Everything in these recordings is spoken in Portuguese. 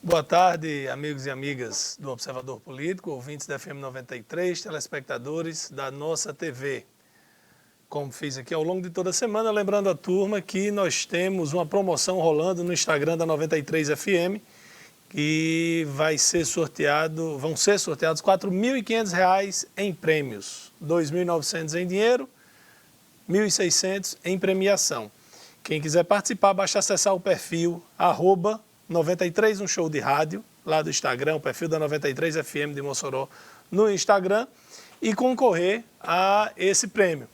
Boa tarde, amigos e amigas do Observador Político, ouvintes da FM 93, telespectadores da nossa TV. Como fiz aqui ao longo de toda a semana, lembrando a turma que nós temos uma promoção rolando no Instagram da 93 FM, que vão ser sorteados R$ 4.500 em prêmios, R$ 2.900 em dinheiro, R$ 1.600 em premiação. Quem quiser participar, basta acessar o perfil @93 um show de rádio, lá do Instagram, o perfil da 93 FM de Mossoró no Instagram, e concorrer a esse prêmio.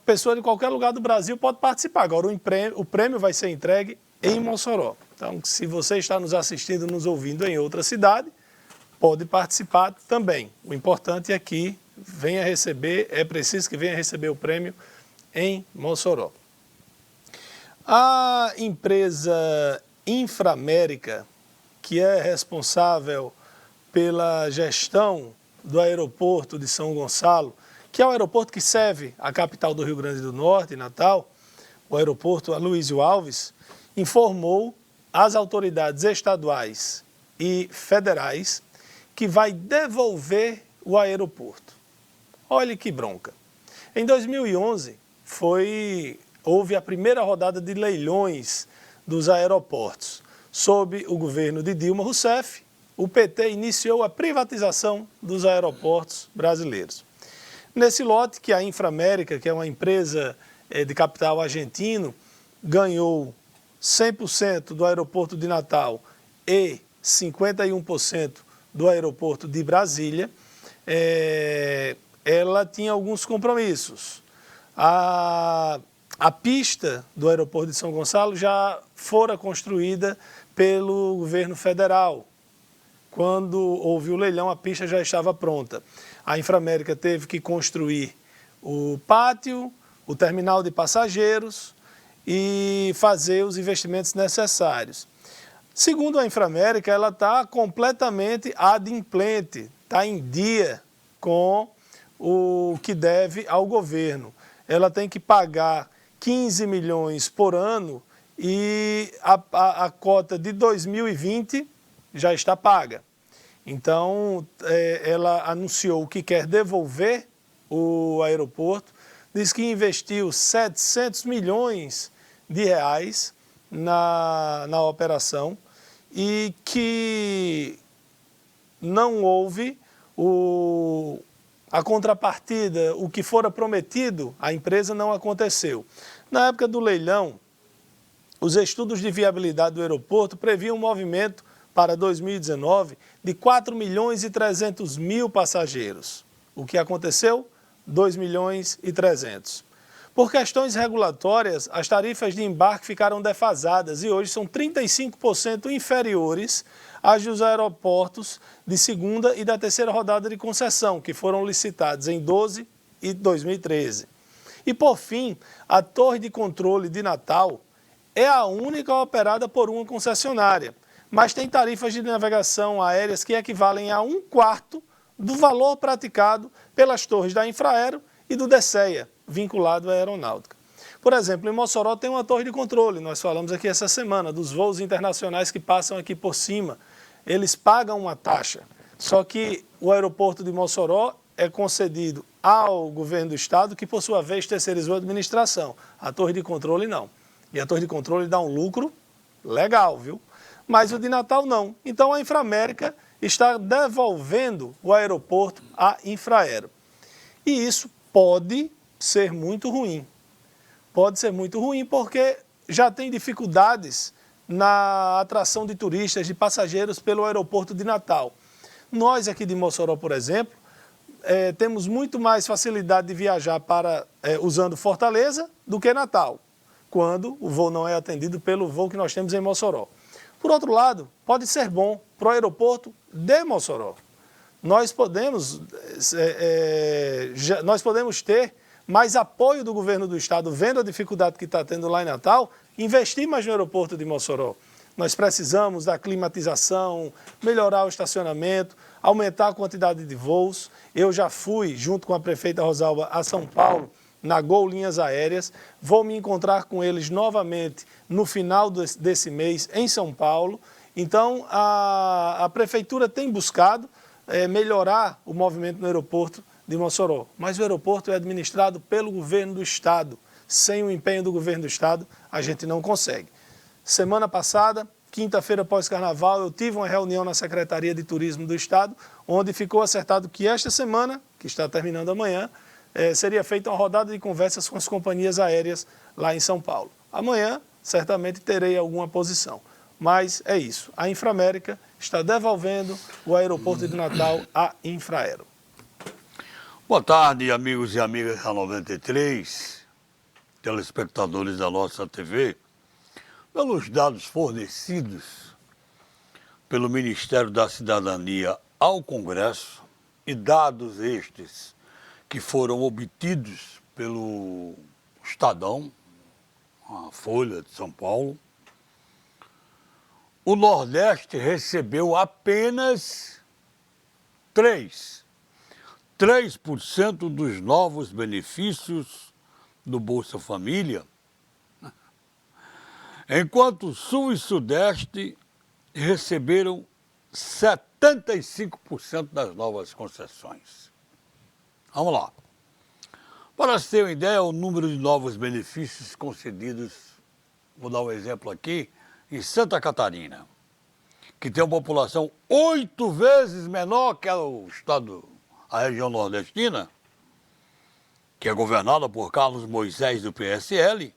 Pessoa de qualquer lugar do Brasil pode participar. Agora o prêmio vai ser entregue em Mossoró. Então, se você está nos assistindo, nos ouvindo em outra cidade, pode participar também. O importante é que venha receber, é preciso que venha receber o prêmio em Mossoró. A empresa Inframérica, que é responsável pela gestão do aeroporto de São Gonçalo, que é o aeroporto que serve a capital do Rio Grande do Norte, Natal, o aeroporto Aloysio Alves, informou às autoridades estaduais e federais que vai devolver o aeroporto. Olha que bronca. Em 2011, houve a primeira rodada de leilões dos aeroportos. Sob o governo de Dilma Rousseff, o PT iniciou a privatização dos aeroportos brasileiros. Nesse lote, que a Inframérica, que é uma empresa de capital argentino, ganhou 100% do aeroporto de Natal e 51% do aeroporto de Brasília, ela tinha alguns compromissos. A pista do aeroporto de São Gonçalo já fora construída pelo governo federal. Quando houve o leilão, a pista já estava pronta. A Inframérica teve que construir o pátio, o terminal de passageiros e fazer os investimentos necessários. Segundo a Inframérica, ela está completamente adimplente, está em dia com o que deve ao governo. Ela tem que pagar 15 milhões por ano e a cota de 2020 já está paga. Então, ela anunciou que quer devolver o aeroporto, diz que investiu 700 milhões de reais na operação e que não houve a contrapartida, o que fora prometido à empresa não aconteceu. Na época do leilão, os estudos de viabilidade do aeroporto previam um movimento para 2019 de 4.300.000 passageiros. O que aconteceu? 2.300.000. Por questões regulatórias, as tarifas de embarque ficaram defasadas e hoje são 35% inferiores às dos aeroportos de segunda e da terceira rodada de concessão, que foram licitados em 2012 e 2013. E, por fim, a torre de controle de Natal é a única operada por uma concessionária, mas tem tarifas de navegação aéreas que equivalem a 1/4 do valor praticado pelas torres da Infraero e do DCEA, vinculado à aeronáutica. Por exemplo, em Mossoró tem uma torre de controle, nós falamos aqui essa semana, dos voos internacionais que passam aqui por cima. Eles pagam uma taxa, só que o aeroporto de Mossoró é concedido ao governo do estado, que por sua vez terceirizou a administração. A torre de controle não. E a torre de controle dá um lucro legal, viu? Mas o de Natal não. Então a Inframérica está devolvendo o aeroporto à Infraero. E isso pode ser muito ruim. Pode ser muito ruim porque já tem dificuldades na atração de turistas, de passageiros pelo aeroporto de Natal. Nós aqui de Mossoró, por exemplo, temos muito mais facilidade de viajar usando Fortaleza do que Natal, quando o voo não é atendido pelo voo que nós temos em Mossoró. Por outro lado, pode ser bom para o aeroporto de Mossoró. Nós podemos ter mais apoio do governo do estado, vendo a dificuldade que está tendo lá em Natal, investir mais no aeroporto de Mossoró. Nós precisamos da climatização, melhorar o estacionamento, aumentar a quantidade de voos. Eu já fui, junto com a prefeita Rosalba, a São Paulo, na Gol Linhas Aéreas. Vou me encontrar com eles novamente no final desse mês em São Paulo. Então, a prefeitura tem buscado melhorar o movimento no aeroporto de Mossoró. Mas o aeroporto é administrado pelo governo do estado. Sem o empenho do governo do estado, a gente não consegue. Semana passada, quinta-feira pós-carnaval, eu tive uma reunião na Secretaria de Turismo do estado, onde ficou acertado que esta semana, que está terminando amanhã, seria feita uma rodada de conversas com as companhias aéreas lá em São Paulo. Amanhã, certamente, terei alguma posição. Mas é isso. A Inframérica está devolvendo o aeroporto de Natal à Infraero. Boa tarde, amigos e amigas da 93, telespectadores da nossa TV. Pelos dados fornecidos pelo Ministério da Cidadania ao Congresso e dados estes que foram obtidos pelo Estadão, a Folha de São Paulo, o Nordeste recebeu apenas 3% dos novos benefícios do Bolsa Família, enquanto o Sul e Sudeste receberam 75% das novas concessões. Vamos lá. Para se ter uma ideia, o número de novos benefícios concedidos, vou dar um exemplo aqui, em Santa Catarina, que tem uma população 8 vezes menor que o estado, a região nordestina, que é governada por Carlos Moisés do PSL,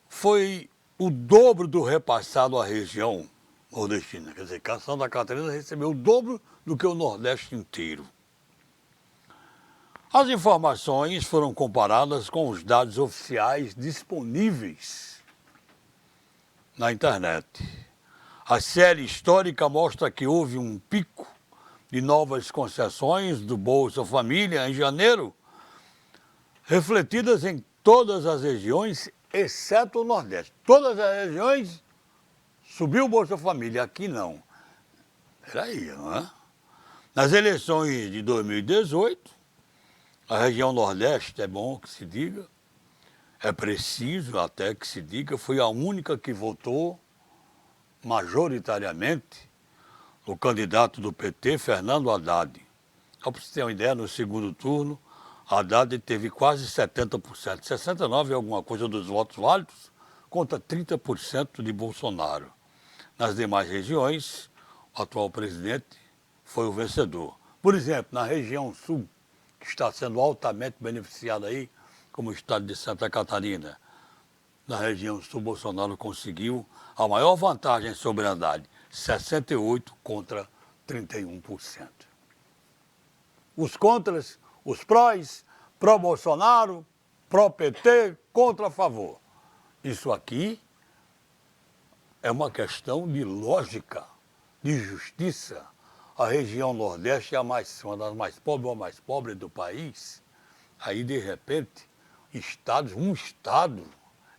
foi o dobro do repassado à região nordestina. Quer dizer, que a Santa Catarina recebeu o dobro do que o Nordeste inteiro. As informações foram comparadas com os dados oficiais disponíveis na internet. A série histórica mostra que houve um pico de novas concessões do Bolsa Família em janeiro, refletidas em todas as regiões, exceto o Nordeste. Todas as regiões subiu o Bolsa Família, aqui não. Peraí, não é? Nas eleições de 2018, a região Nordeste, é bom que se diga, é preciso até que se diga, foi a única que votou majoritariamente o candidato do PT, Fernando Haddad. Só para você ter uma ideia, no segundo turno, Haddad teve quase 70%, 69% e alguma coisa dos votos válidos, contra 30% de Bolsonaro. Nas demais regiões, o atual presidente foi o vencedor. Por exemplo, na região sul, que está sendo altamente beneficiada aí, como o estado de Santa Catarina, na região sul, Bolsonaro conseguiu a maior vantagem sobre Haddad, 68% contra 31%. Os contras, os prós, pró-Bolsonaro, pró-PT, contra a favor. Isso aqui é uma questão de lógica, de justiça. A região Nordeste é uma das mais pobres ou a mais pobre do país. Aí, de repente, um estado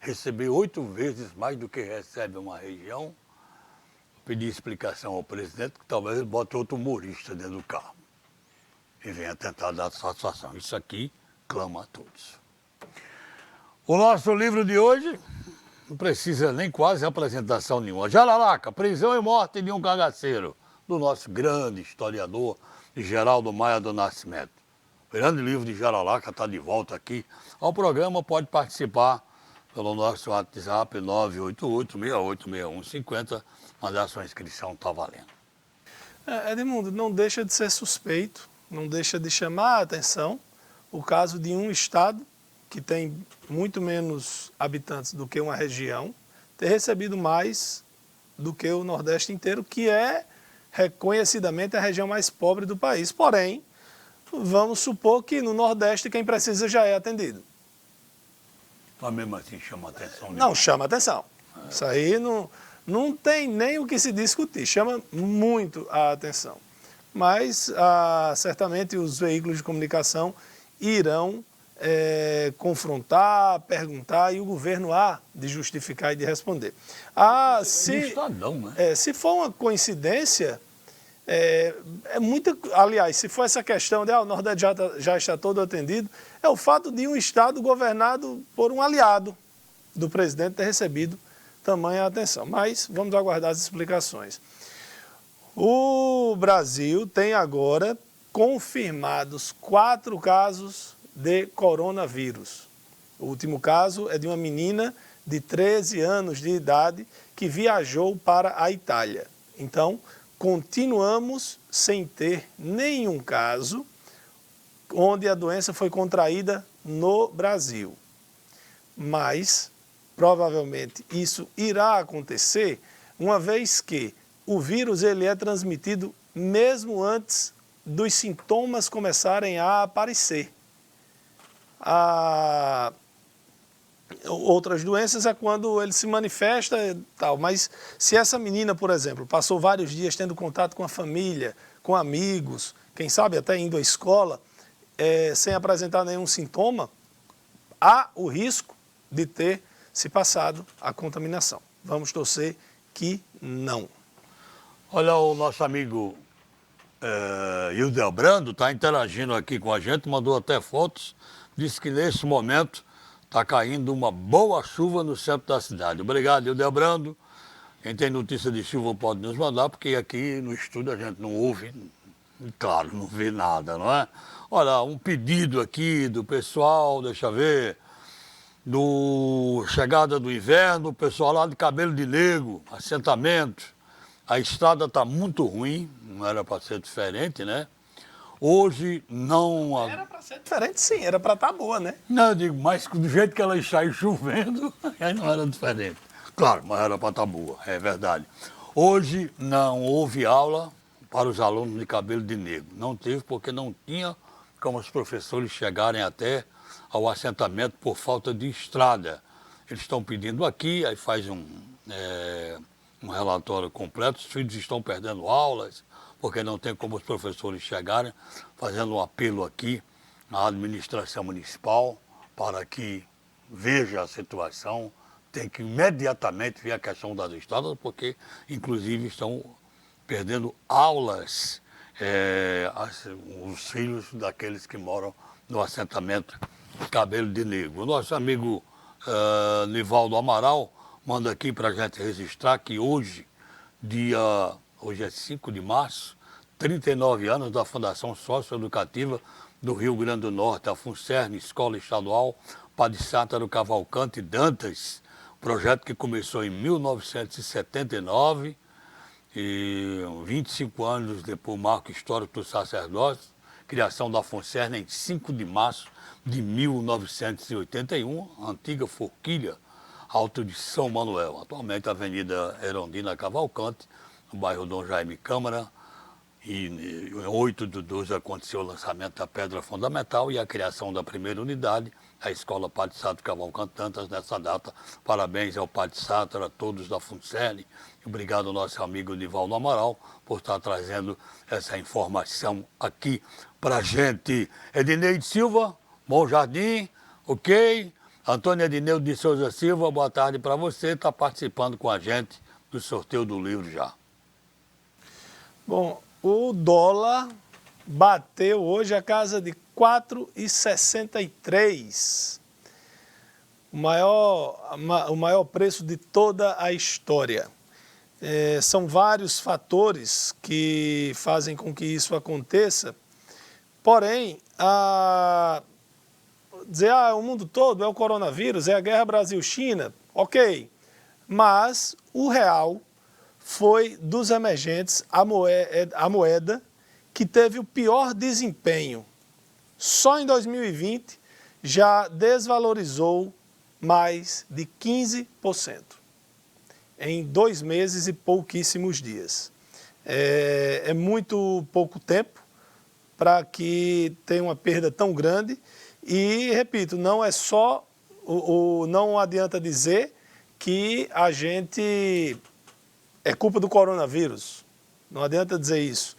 receber 8 vezes mais do que recebe uma região. Pedi explicação ao presidente, que talvez ele bote outro humorista dentro do carro e venha tentar dar satisfação. Isso aqui clama a todos. O nosso livro de hoje não precisa nem quase apresentação nenhuma. Jararaca, prisão e morte de um cangaceiro, do nosso grande historiador Geraldo Maia do Nascimento. O grande livro de Jararaca está de volta aqui ao programa. Pode participar pelo nosso WhatsApp 988-686150, mandar sua inscrição, está valendo. Edmundo, não deixa de ser suspeito, não deixa de chamar a atenção o caso de um estado que tem muito menos habitantes do que uma região, ter recebido mais do que o Nordeste inteiro, que é reconhecidamente a região mais pobre do país. Porém, vamos supor que no Nordeste quem precisa já é atendido. Mas mesmo assim chama atenção. Não, chama atenção. Isso aí não tem nem o que se discutir, chama muito a atenção. Mas certamente os veículos de comunicação irão confrontar, perguntar e o governo há de justificar e de responder. Estadão, né? Se for uma coincidência, aliás, se for essa questão de o Nordeste já está todo atendido, é o fato de um Estado governado por um aliado do presidente ter recebido tamanha atenção. Mas vamos aguardar as explicações. O Brasil tem agora confirmados 4 casos de coronavírus. O último caso é de uma menina de 13 anos de idade que viajou para a Itália. Então, continuamos sem ter nenhum caso onde a doença foi contraída no Brasil. Mas, provavelmente, isso irá acontecer uma vez que o vírus ele é transmitido mesmo antes dos sintomas começarem a aparecer. Outras doenças é quando ele se manifesta e tal, mas se essa menina, por exemplo, passou vários dias tendo contato com a família, com amigos, quem sabe até indo à escola, sem apresentar nenhum sintoma, há o risco de ter se passado a contaminação. Vamos torcer que não. Olha, o nosso amigo Hildebrando está interagindo aqui com a gente, mandou até fotos, disse que nesse momento está caindo uma boa chuva no centro da cidade. Obrigado, Hildebrando. Quem tem notícia de chuva pode nos mandar, porque aqui no estúdio a gente não ouve, claro, não vê nada, não é? Olha, um pedido aqui do pessoal, deixa eu ver, chegada do inverno, o pessoal lá de Cabelo de Negro, assentamento. A estrada está muito ruim, não era para ser diferente, né? Hoje não... Era para ser diferente, sim, era para estar boa, né? Não, eu digo, mas do jeito que ela está chovendo, aí não era diferente. Claro, mas era para estar boa, é verdade. Hoje não houve aula para os alunos de Cabelo de Negro. Não teve porque não tinha como os professores chegarem até ao assentamento por falta de estrada. Eles estão pedindo aqui, aí faz um relatório completo, os filhos estão perdendo aulas, porque não tem como os professores chegarem, fazendo um apelo aqui à administração municipal para que veja a situação, tem que imediatamente ver a questão das estradas, porque inclusive estão perdendo aulas os filhos daqueles que moram no assentamento Cabelo de Negro. O nosso amigo Nivaldo Amaral manda aqui para a gente registrar que hoje é 5 de março, 39 anos da Fundação Socioeducativa do Rio Grande do Norte, a FUNSERN, Escola Estadual Padre Sátaro Cavalcante Dantas, projeto que começou em 1979 e 25 anos depois, marco histórico do sacerdócio, criação da FUNSERN em 5 de março de 1981, antiga forquilha Alto de São Manuel, atualmente Avenida Erondina Cavalcante, no bairro Dom Jaime Câmara, e em 8/12 aconteceu o lançamento da pedra fundamental e a criação da primeira unidade, a Escola Padre Sátaro Cavalcante Dantas, nessa data. Parabéns ao Padre Sátaro, a todos da FUNSERN, obrigado ao nosso amigo Nivaldo Amaral por estar trazendo essa informação aqui para a gente. Edneide Silva, Bom Jardim, ok? Antônio Edneu de Souza Silva, boa tarde para você, está participando com a gente do sorteio do livro já. Bom, o dólar bateu hoje a casa de 4,63, o maior preço de toda a história. São vários fatores que fazem com que isso aconteça, porém, dizer, o mundo todo é o coronavírus, é a guerra Brasil-China, ok, mas o real foi dos emergentes a moeda que teve o pior desempenho. Só em 2020 já desvalorizou mais de 15%, em 2 meses e pouquíssimos dias. É muito pouco tempo para que tenha uma perda tão grande. E, repito, não é só, não adianta dizer que a gente é culpa do coronavírus. Não adianta dizer isso.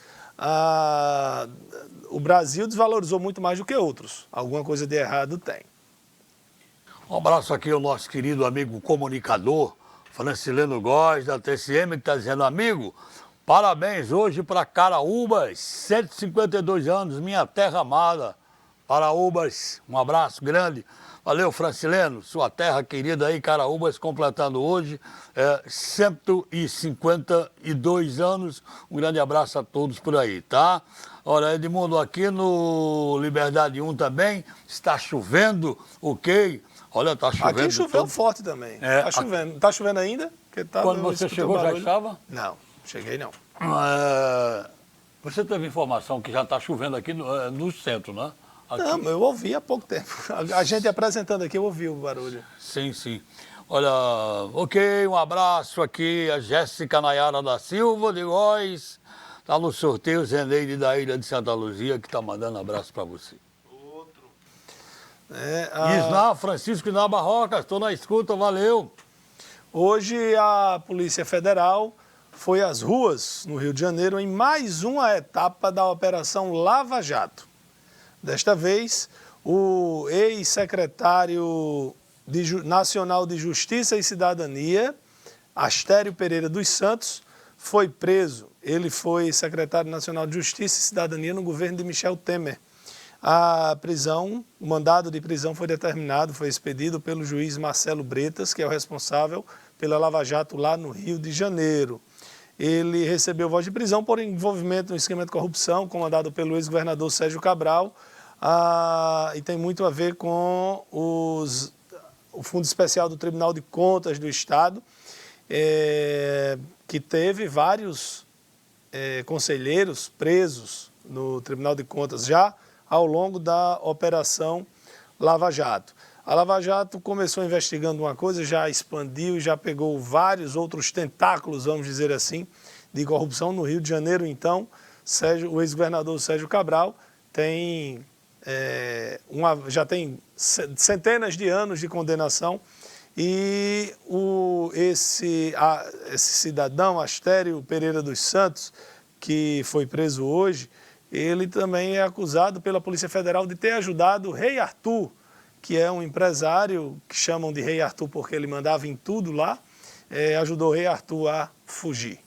o Brasil desvalorizou muito mais do que outros. Alguma coisa de errado tem. Um abraço aqui ao nosso querido amigo comunicador, Francileno Góes, da TCM, que está dizendo, amigo, parabéns hoje para Caraúbas, 152 anos, minha terra amada. Caraúbas, um abraço grande. Valeu, Francileno, sua terra querida aí, Caraúbas, completando hoje 152 anos. Um grande abraço a todos por aí, tá? Olha, Edmundo, aqui no Liberdade 1 também, está chovendo, ok? Olha, está chovendo. Aqui choveu forte também. Está chovendo. Está chovendo ainda? Quando você chegou já estava? Não, cheguei não. Você teve informação que já está chovendo aqui no centro, né? Aqui. Não, eu ouvi há pouco tempo. A gente apresentando aqui, eu ouvi o barulho. Sim, sim. Olha, ok, um abraço aqui, a Jéssica Nayara da Silva de Góes. Está no sorteio Zeneide da Ilha de Santa Luzia, que está mandando abraço para você. Isná, Francisco Isná Barroca, estou na escuta, valeu. Hoje a Polícia Federal foi às ruas no Rio de Janeiro em mais uma etapa da Operação Lava Jato. Desta vez, o ex-secretário nacional de Justiça e Cidadania, Astério Pereira dos Santos, foi preso. Ele foi secretário nacional de Justiça e Cidadania no governo de Michel Temer. A prisão, o mandado de prisão foi determinado, foi expedido pelo juiz Marcelo Bretas, que é o responsável pela Lava Jato lá no Rio de Janeiro. Ele recebeu voz de prisão por envolvimento no esquema de corrupção comandado pelo ex-governador Sérgio Cabral e tem muito a ver com o Fundo Especial do Tribunal de Contas do Estado, que teve vários conselheiros presos no Tribunal de Contas já ao longo da Operação Lava Jato. A Lava Jato começou investigando uma coisa, já expandiu e já pegou vários outros tentáculos, vamos dizer assim, de corrupção no Rio de Janeiro. Então, o ex-governador Sérgio Cabral já tem centenas de anos de condenação e esse cidadão, Astério Pereira dos Santos, que foi preso hoje, ele também é acusado pela Polícia Federal de ter ajudado o Rei Arthur, que é um empresário que chamam de Rei Arthur porque ele mandava em tudo lá, ajudou o Rei Arthur a fugir.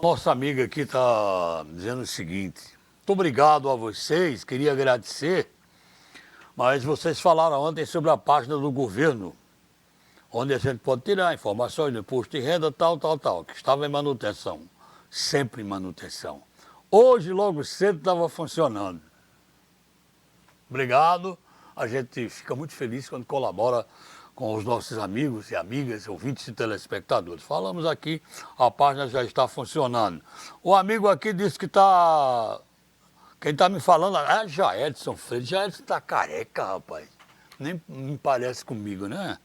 Nossa amiga aqui está dizendo o seguinte, muito obrigado a vocês, queria agradecer, mas vocês falaram ontem sobre a página do governo, onde a gente pode tirar informações do imposto de renda, tal, que estava em manutenção, sempre em manutenção. Hoje, logo cedo, estava funcionando. Obrigado. A gente fica muito feliz quando colabora com os nossos amigos e amigas, ouvintes e telespectadores. Falamos aqui, a página já está funcionando. O amigo aqui disse que está... Quem está me falando é Jaedson Freitas. Jaedson está careca, rapaz. Nem me parece comigo, né?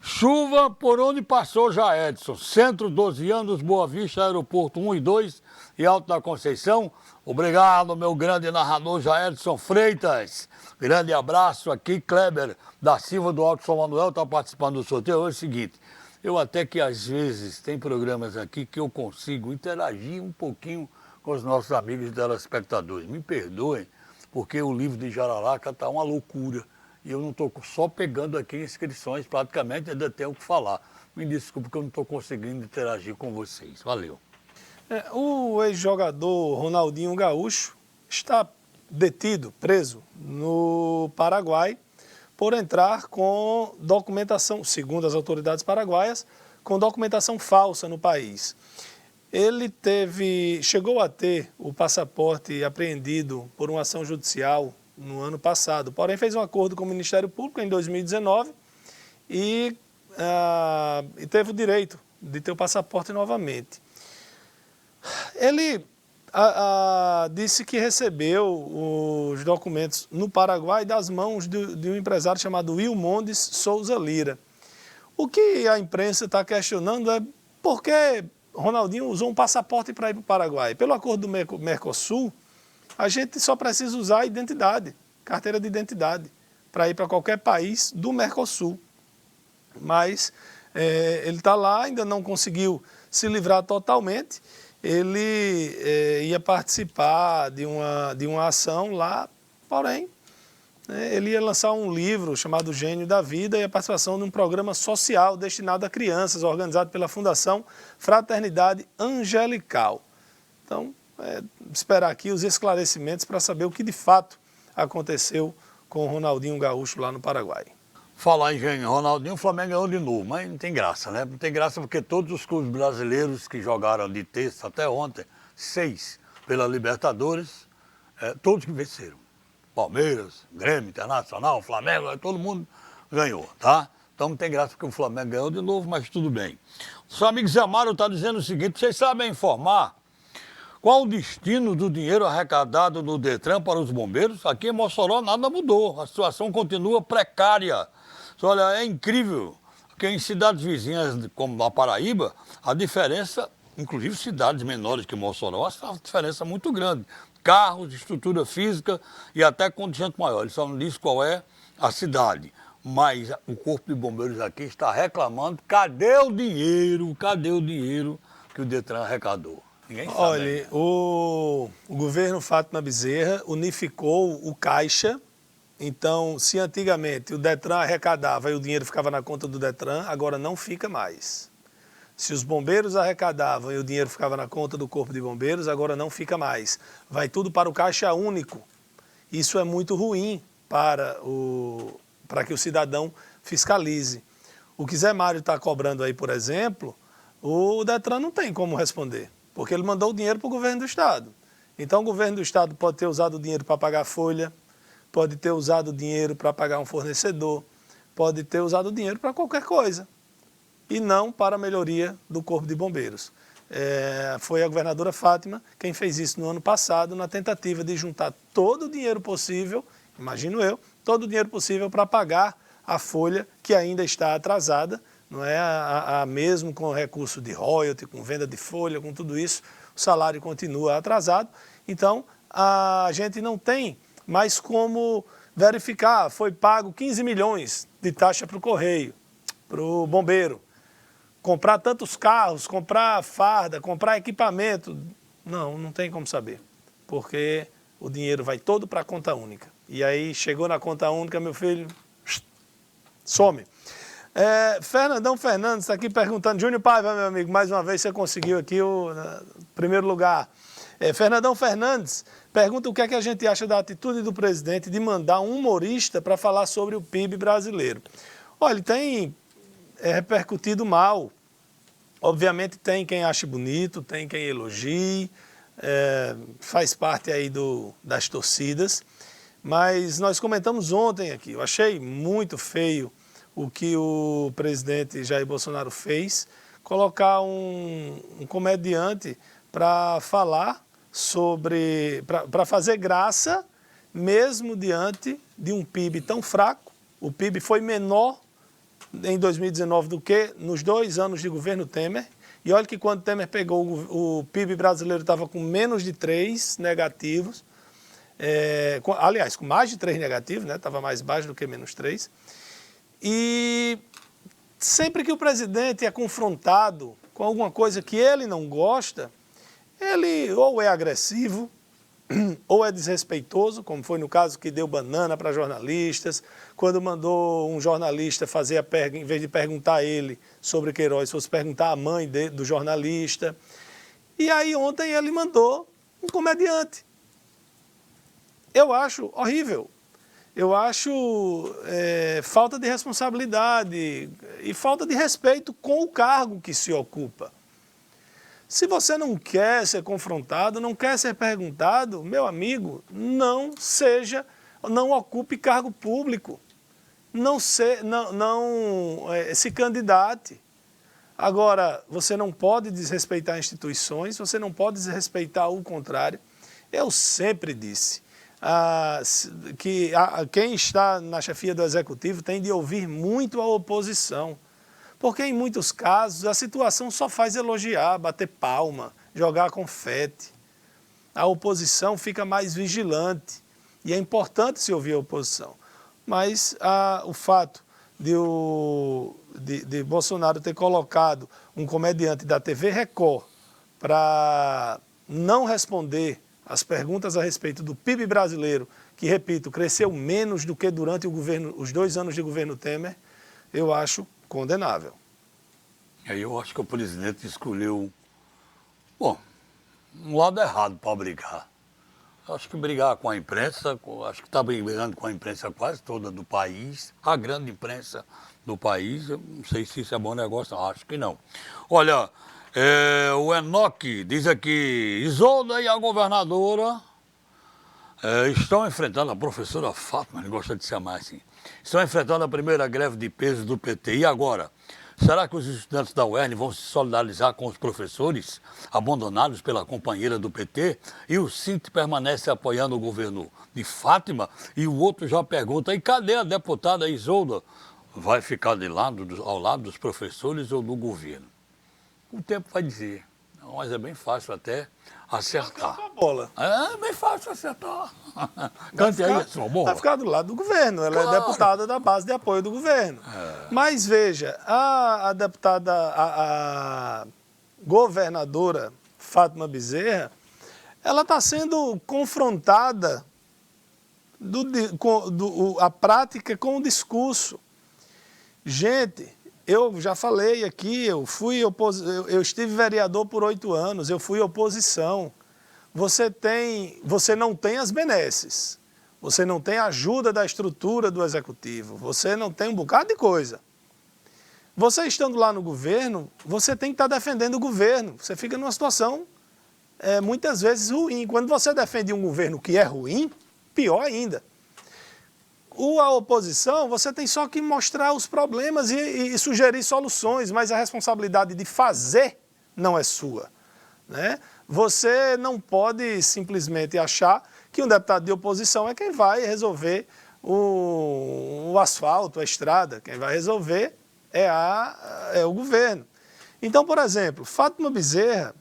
Chuva por onde passou Jaedson. Centro, 12 anos, Boa Vista, Aeroporto 1 e 2 e Alto da Conceição. Obrigado, meu grande narrador Jaedson Freitas. Grande abraço aqui, Kleber da Silva do Alto São Manuel está participando do sorteio. Hoje é o seguinte, eu até que às vezes tem programas aqui que eu consigo interagir um pouquinho com os nossos amigos e telespectadores. Me perdoem, porque o livro de Jararaca está uma loucura. E eu não estou só pegando aqui inscrições, praticamente ainda tenho que falar. Me desculpe que eu não estou conseguindo interagir com vocês. Valeu. O ex-jogador Ronaldinho Gaúcho está detido, preso no Paraguai, por entrar com documentação, segundo as autoridades paraguaias, com documentação falsa no país. Ele chegou a ter o passaporte apreendido por uma ação judicial no ano passado, porém fez um acordo com o Ministério Público em 2019 e teve o direito de ter o passaporte novamente. Ele disse que recebeu os documentos no Paraguai das mãos de um empresário chamado Wilmondes Souza Lira. O que a imprensa está questionando é por que Ronaldinho usou um passaporte para ir para o Paraguai. Pelo acordo do Mercosul, a gente só precisa usar a identidade, carteira de identidade, para ir para qualquer país do Mercosul. Mas ele está lá, ainda não conseguiu se livrar totalmente. ele ia participar de uma ação lá, porém, ele ia lançar um livro chamado Gênio da Vida e a participação de um programa social destinado a crianças, organizado pela Fundação Fraternidade Angelical. Então, esperar aqui os esclarecimentos para saber o que de fato aconteceu com o Ronaldinho Gaúcho lá no Paraguai. Falar em Gênio Ronaldinho, o Flamengo ganhou de novo, mas não tem graça, né? Não tem graça porque todos os clubes brasileiros que jogaram de terça até ontem, 6 pela Libertadores, todos que venceram. Palmeiras, Grêmio, Internacional, Flamengo, todo mundo ganhou, tá? Então não tem graça porque o Flamengo ganhou de novo, mas tudo bem. O seu amigo Zé Mário está dizendo o seguinte: vocês sabem informar qual o destino do dinheiro arrecadado no Detran para os bombeiros? Aqui em Mossoró nada mudou, a situação continua precária. Olha, é incrível, porque em cidades vizinhas como a Paraíba, a diferença, inclusive cidades menores que Mossoró, a diferença é muito grande. Carros, estrutura física e até contingente maior. Ele só não diz qual é a cidade. Mas o Corpo de Bombeiros aqui está reclamando, cadê o dinheiro que o Detran arrecadou? Ninguém sabe. Olha, o governo Fátima Bezerra unificou o Caixa. Então, se antigamente o Detran arrecadava e o dinheiro ficava na conta do Detran, agora não fica mais. Se os bombeiros arrecadavam e o dinheiro ficava na conta do Corpo de Bombeiros, agora não fica mais. Vai tudo para o Caixa Único. Isso é muito ruim para que o cidadão fiscalize. O que Zé Mário está cobrando aí, por exemplo, o Detran não tem como responder, porque ele mandou o dinheiro para o governo do Estado. Então, o governo do Estado pode ter usado o dinheiro para pagar a folha, pode ter usado o dinheiro para pagar um fornecedor, pode ter usado o dinheiro para qualquer coisa, e não para a melhoria do Corpo de Bombeiros. Foi a governadora Fátima quem fez isso no ano passado, na tentativa de juntar todo o dinheiro possível, imagino eu, todo o dinheiro possível para pagar a folha que ainda está atrasada, não é? Mesmo com recurso de royalty, com venda de folha, com tudo isso, o salário continua atrasado. Então, a gente não tem mais como verificar, foi pago 15 milhões de taxa para o Correio, para o bombeiro. Comprar tantos carros, comprar farda, comprar equipamento, não tem como saber, porque o dinheiro vai todo para a conta única. E aí chegou na conta única, meu filho, some. Fernandão Fernandes está aqui perguntando, Júnior Paiva, meu amigo, mais uma vez você conseguiu aqui o primeiro lugar. Fernandão Fernandes pergunta o que é que a gente acha da atitude do presidente de mandar um humorista para falar sobre o PIB brasileiro. Olha, ele tem repercutido mal. Obviamente tem quem ache bonito, tem quem elogie, faz parte aí das torcidas, mas nós comentamos ontem aqui, eu achei muito feio o que o presidente Jair Bolsonaro fez, colocar um comediante para falar para fazer graça, mesmo diante de um PIB tão fraco. O PIB foi menor em 2019 do que nos 2 anos de governo Temer. E olha que quando Temer pegou, o PIB brasileiro estava com menos de 3 negativos. Aliás, com mais de 3 negativos, né? Estava mais baixo do que menos 3. E sempre que o presidente é confrontado com alguma coisa que ele não gosta, ele ou é agressivo, ou é desrespeitoso, como foi no caso que deu banana para jornalistas, quando mandou um jornalista fazer em vez de perguntar a ele sobre Queiroz, fosse perguntar à mãe do jornalista. E aí ontem ele mandou um comediante. Eu acho horrível. Eu acho falta de responsabilidade e falta de respeito com o cargo que se ocupa. Se você não quer ser confrontado, não quer ser perguntado, meu amigo, não ocupe cargo público, não se candidate. Agora, você não pode desrespeitar instituições, você não pode desrespeitar o contrário. Eu sempre disse que quem está na chefia do Executivo tem de ouvir muito a oposição. Porque em muitos casos a situação só faz elogiar, bater palma, jogar confete. A oposição fica mais vigilante e é importante se ouvir a oposição. Mas o fato de Bolsonaro ter colocado um comediante da TV Record para não responder as perguntas a respeito do PIB brasileiro, que, repito, cresceu menos do que durante os 2 anos de governo Temer, eu acho condenável. Aí eu acho que o presidente escolheu, bom, um lado errado para brigar. Acho que brigar com a imprensa, acho que está brigando com a imprensa quase toda do país, a grande imprensa do país, eu não sei se isso é bom negócio, não, acho que não. Olha, o Enoque diz aqui, Isolda e a governadora estão enfrentando, a professora Fátima, ele gosta de chamar assim, estão enfrentando a primeira greve de peso do PT. E agora? Será que os estudantes da UERN vão se solidarizar com os professores abandonados pela companheira do PT? E o Cinti permanece apoiando o governo de Fátima? E o outro já pergunta, e cadê a deputada Isolda? Vai ficar ao lado dos professores ou do governo? O tempo vai dizer. Não, mas é bem fácil até acertar. A bola. É bem fácil acertar. Cante aí a sua bola. Vai ficar do lado do governo. Ela é deputada da base de apoio do governo. Mas veja, a deputada, a governadora Fátima Bezerra, ela está sendo confrontada a prática com o discurso. Gente, eu já falei aqui, eu estive vereador por 8 anos, eu fui oposição. Você não tem as benesses, você não tem a ajuda da estrutura do executivo, você não tem um bocado de coisa. Você estando lá no governo, você tem que estar defendendo o governo. Você fica numa situação muitas vezes ruim. Quando você defende um governo que é ruim, pior ainda. A oposição, você tem só que mostrar os problemas e sugerir soluções, mas a responsabilidade de fazer não é sua, né? Você não pode simplesmente achar que um deputado de oposição é quem vai resolver o asfalto, a estrada. Quem vai resolver é o governo. Então, por exemplo, Fátima Bezerra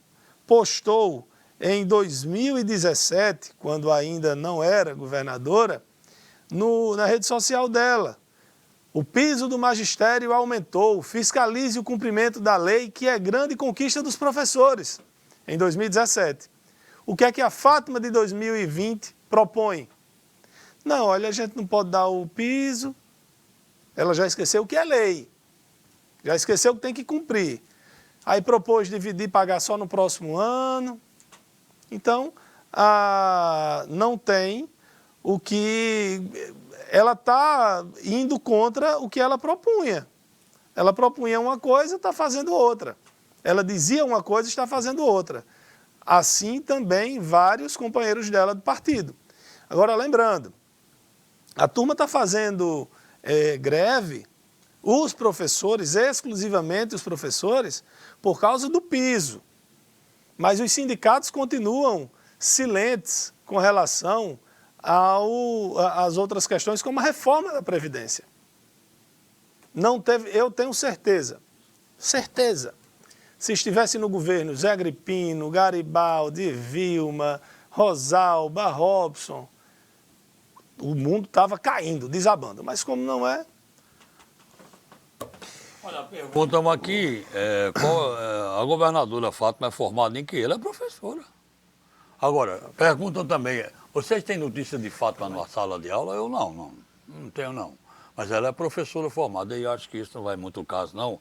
postou em 2017, quando ainda não era governadora, na rede social dela: o piso do magistério aumentou, fiscalize o cumprimento da lei, que é grande conquista dos professores, em 2017. O que é que a Fátima de 2020 propõe? Não, olha, a gente não pode dar o piso, ela já esqueceu o que é lei, já esqueceu que tem que cumprir. Aí propôs dividir e pagar só no próximo ano. Então, não tem o que... Ela está indo contra o que ela propunha. Ela propunha uma coisa, está fazendo outra. Ela dizia uma coisa, está fazendo outra. Assim também vários companheiros dela do partido. Agora, lembrando, a turma está fazendo greve, os professores, exclusivamente os professores, por causa do piso. Mas os sindicatos continuam silentes com relação às outras questões, como a reforma da Previdência. Não teve, eu tenho certeza, se estivesse no governo Zé Agripino, Garibaldi, Vilma, Rosalba, Robson, o mundo estava caindo, desabando. Mas como não é... Olha, perguntam aqui, a governadora Fátima é formada em quê? Ela é professora. Agora, perguntam também, vocês têm notícia de Fátima na sala de aula? Eu não tenho não. Mas ela é professora formada e acho que isso não vai muito ao caso não,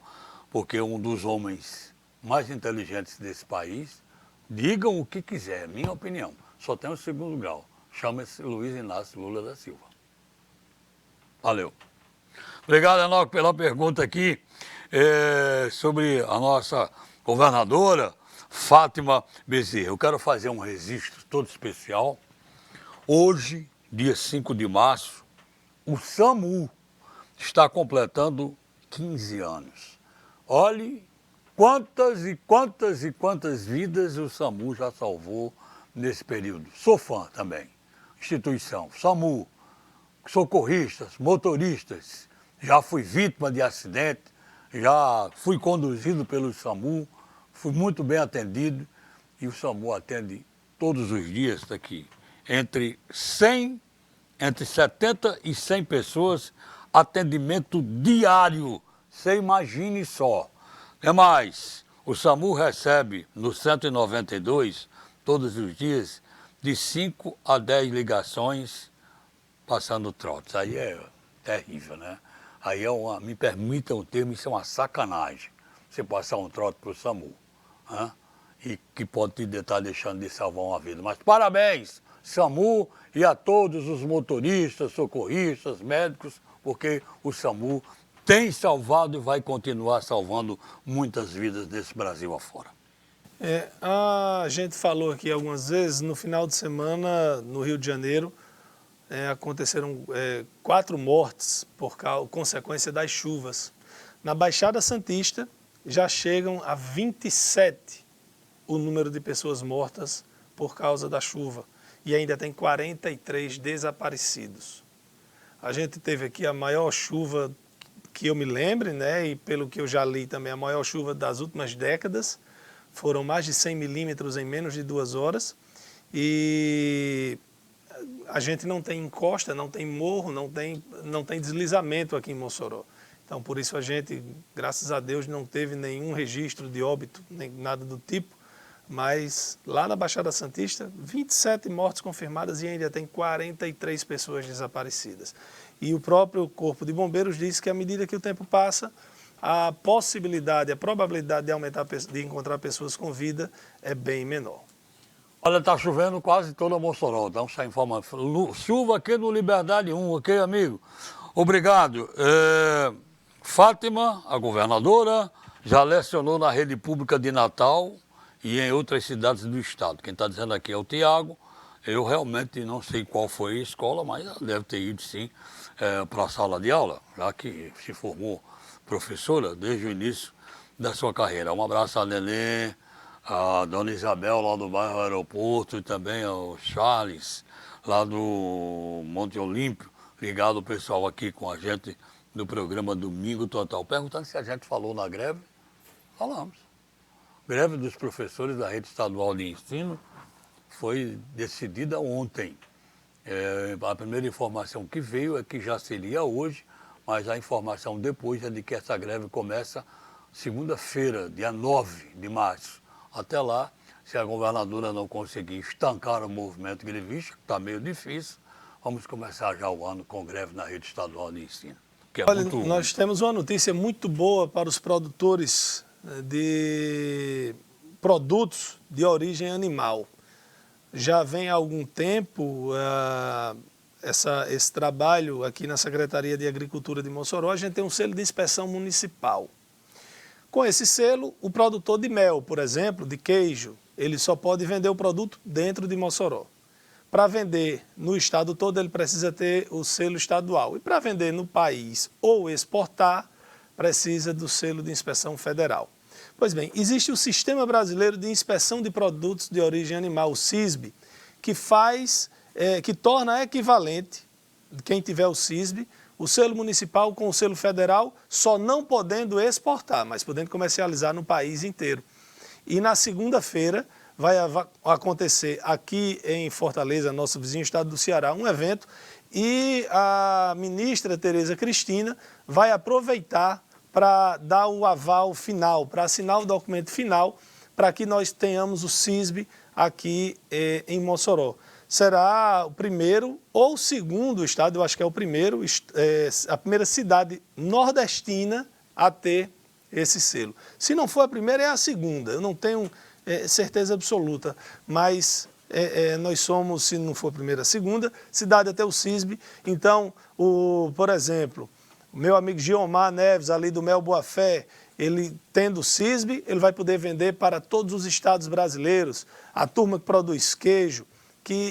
porque um dos homens mais inteligentes desse país, digam o que quiser, minha opinião, só tem o segundo grau, chama-se Luiz Inácio Lula da Silva. Valeu. Obrigado, Enoque, pela pergunta aqui sobre a nossa governadora Fátima Bezerra. Eu quero fazer um registro todo especial. Hoje, dia 5 de março, o SAMU está completando 15 anos. Olhe quantas e quantas e quantas vidas o SAMU já salvou nesse período. Sou fã também. Instituição, SAMU, socorristas, motoristas. Já fui vítima de acidente, já fui conduzido pelo SAMU, fui muito bem atendido e o SAMU atende todos os dias daqui. Entre 70 e 100 pessoas, atendimento diário. Você imagine só. É mais, O SAMU recebe no 192, todos os dias, de 5 a 10 ligações passando trotes. Aí é terrível, né? Aí me permitam o termo, isso é uma sacanagem. Você passar um trote para o SAMU, né? E que pode estar deixando de salvar uma vida. Mas parabéns, SAMU, e a todos os motoristas, socorristas, médicos, porque o SAMU tem salvado e vai continuar salvando muitas vidas desse Brasil afora. A gente falou aqui algumas vezes, no final de semana, no Rio de Janeiro, aconteceram 4 mortes por consequência das chuvas. Na Baixada Santista, já chegam a 27 o número de pessoas mortas por causa da chuva. E ainda tem 43 desaparecidos. A gente teve aqui a maior chuva que eu me lembre, né? E pelo que eu já li também, a maior chuva das últimas décadas. Foram mais de 100 milímetros em menos de 2 horas. E a gente não tem encosta, não tem morro, não tem deslizamento aqui em Mossoró. Então, por isso a gente, graças a Deus, não teve nenhum registro de óbito, nem nada do tipo. Mas lá na Baixada Santista, 27 mortes confirmadas e ainda tem 43 pessoas desaparecidas. E o próprio Corpo de Bombeiros diz que à medida que o tempo passa, a possibilidade, a probabilidade de encontrar pessoas com vida é bem menor. Olha, está chovendo quase toda Mossoró, então essa informação. Chuva aqui no Liberdade 1, ok, amigo? Obrigado. Fátima, a governadora, já lecionou na rede pública de Natal e em outras cidades do estado. Quem está dizendo aqui é o Tiago. Eu realmente não sei qual foi a escola, mas ela deve ter ido sim para a sala de aula, já que se formou professora desde o início da sua carreira. Um abraço a Nenê, a dona Isabel lá do bairro Aeroporto e também ao Charles lá do Monte Olímpio, ligado o pessoal aqui com a gente no programa Domingo Total. Perguntando se a gente falou na greve, falamos. Greve dos professores da rede estadual de ensino foi decidida ontem. A primeira informação que veio é que já seria hoje, mas a informação depois é de que essa greve começa segunda-feira, dia 9 de março. Até lá, se a governadora não conseguir estancar o movimento grevista, que está meio difícil, vamos começar já o ano com greve na rede estadual de ensino. Que é Olha, muito nós temos uma notícia muito boa para os produtores de produtos de origem animal. Já vem há algum tempo esse trabalho aqui na Secretaria de Agricultura de Mossoró. A gente tem um selo de inspeção municipal. Com esse selo, o produtor de mel, por exemplo, de queijo, ele só pode vender o produto dentro de Mossoró. Para vender no estado todo, ele precisa ter o selo estadual. E para vender no país ou exportar, precisa do selo de inspeção federal. Pois bem, existe o Sistema Brasileiro de Inspeção de Produtos de Origem Animal, o SISB, que torna equivalente, quem tiver o SISB, o selo municipal com o selo federal, só não podendo exportar, mas podendo comercializar no país inteiro. E na segunda-feira vai acontecer aqui em Fortaleza, nosso vizinho estado do Ceará, um evento, e a ministra Tereza Cristina vai aproveitar para dar o aval final, para assinar o documento final, para que nós tenhamos o SISB aqui em Mossoró. Será o primeiro ou o segundo estado, eu acho que é o primeiro, a primeira cidade nordestina a ter esse selo. Se não for a primeira, é a segunda. Eu não tenho certeza absoluta, mas nós somos, se não for a primeira, a segunda cidade a ter o SISB. Então, por exemplo, o meu amigo Giomar Neves, ali do Mel Boa Fé, ele tendo o SISB, ele vai poder vender para todos os estados brasileiros, a turma que produz queijo,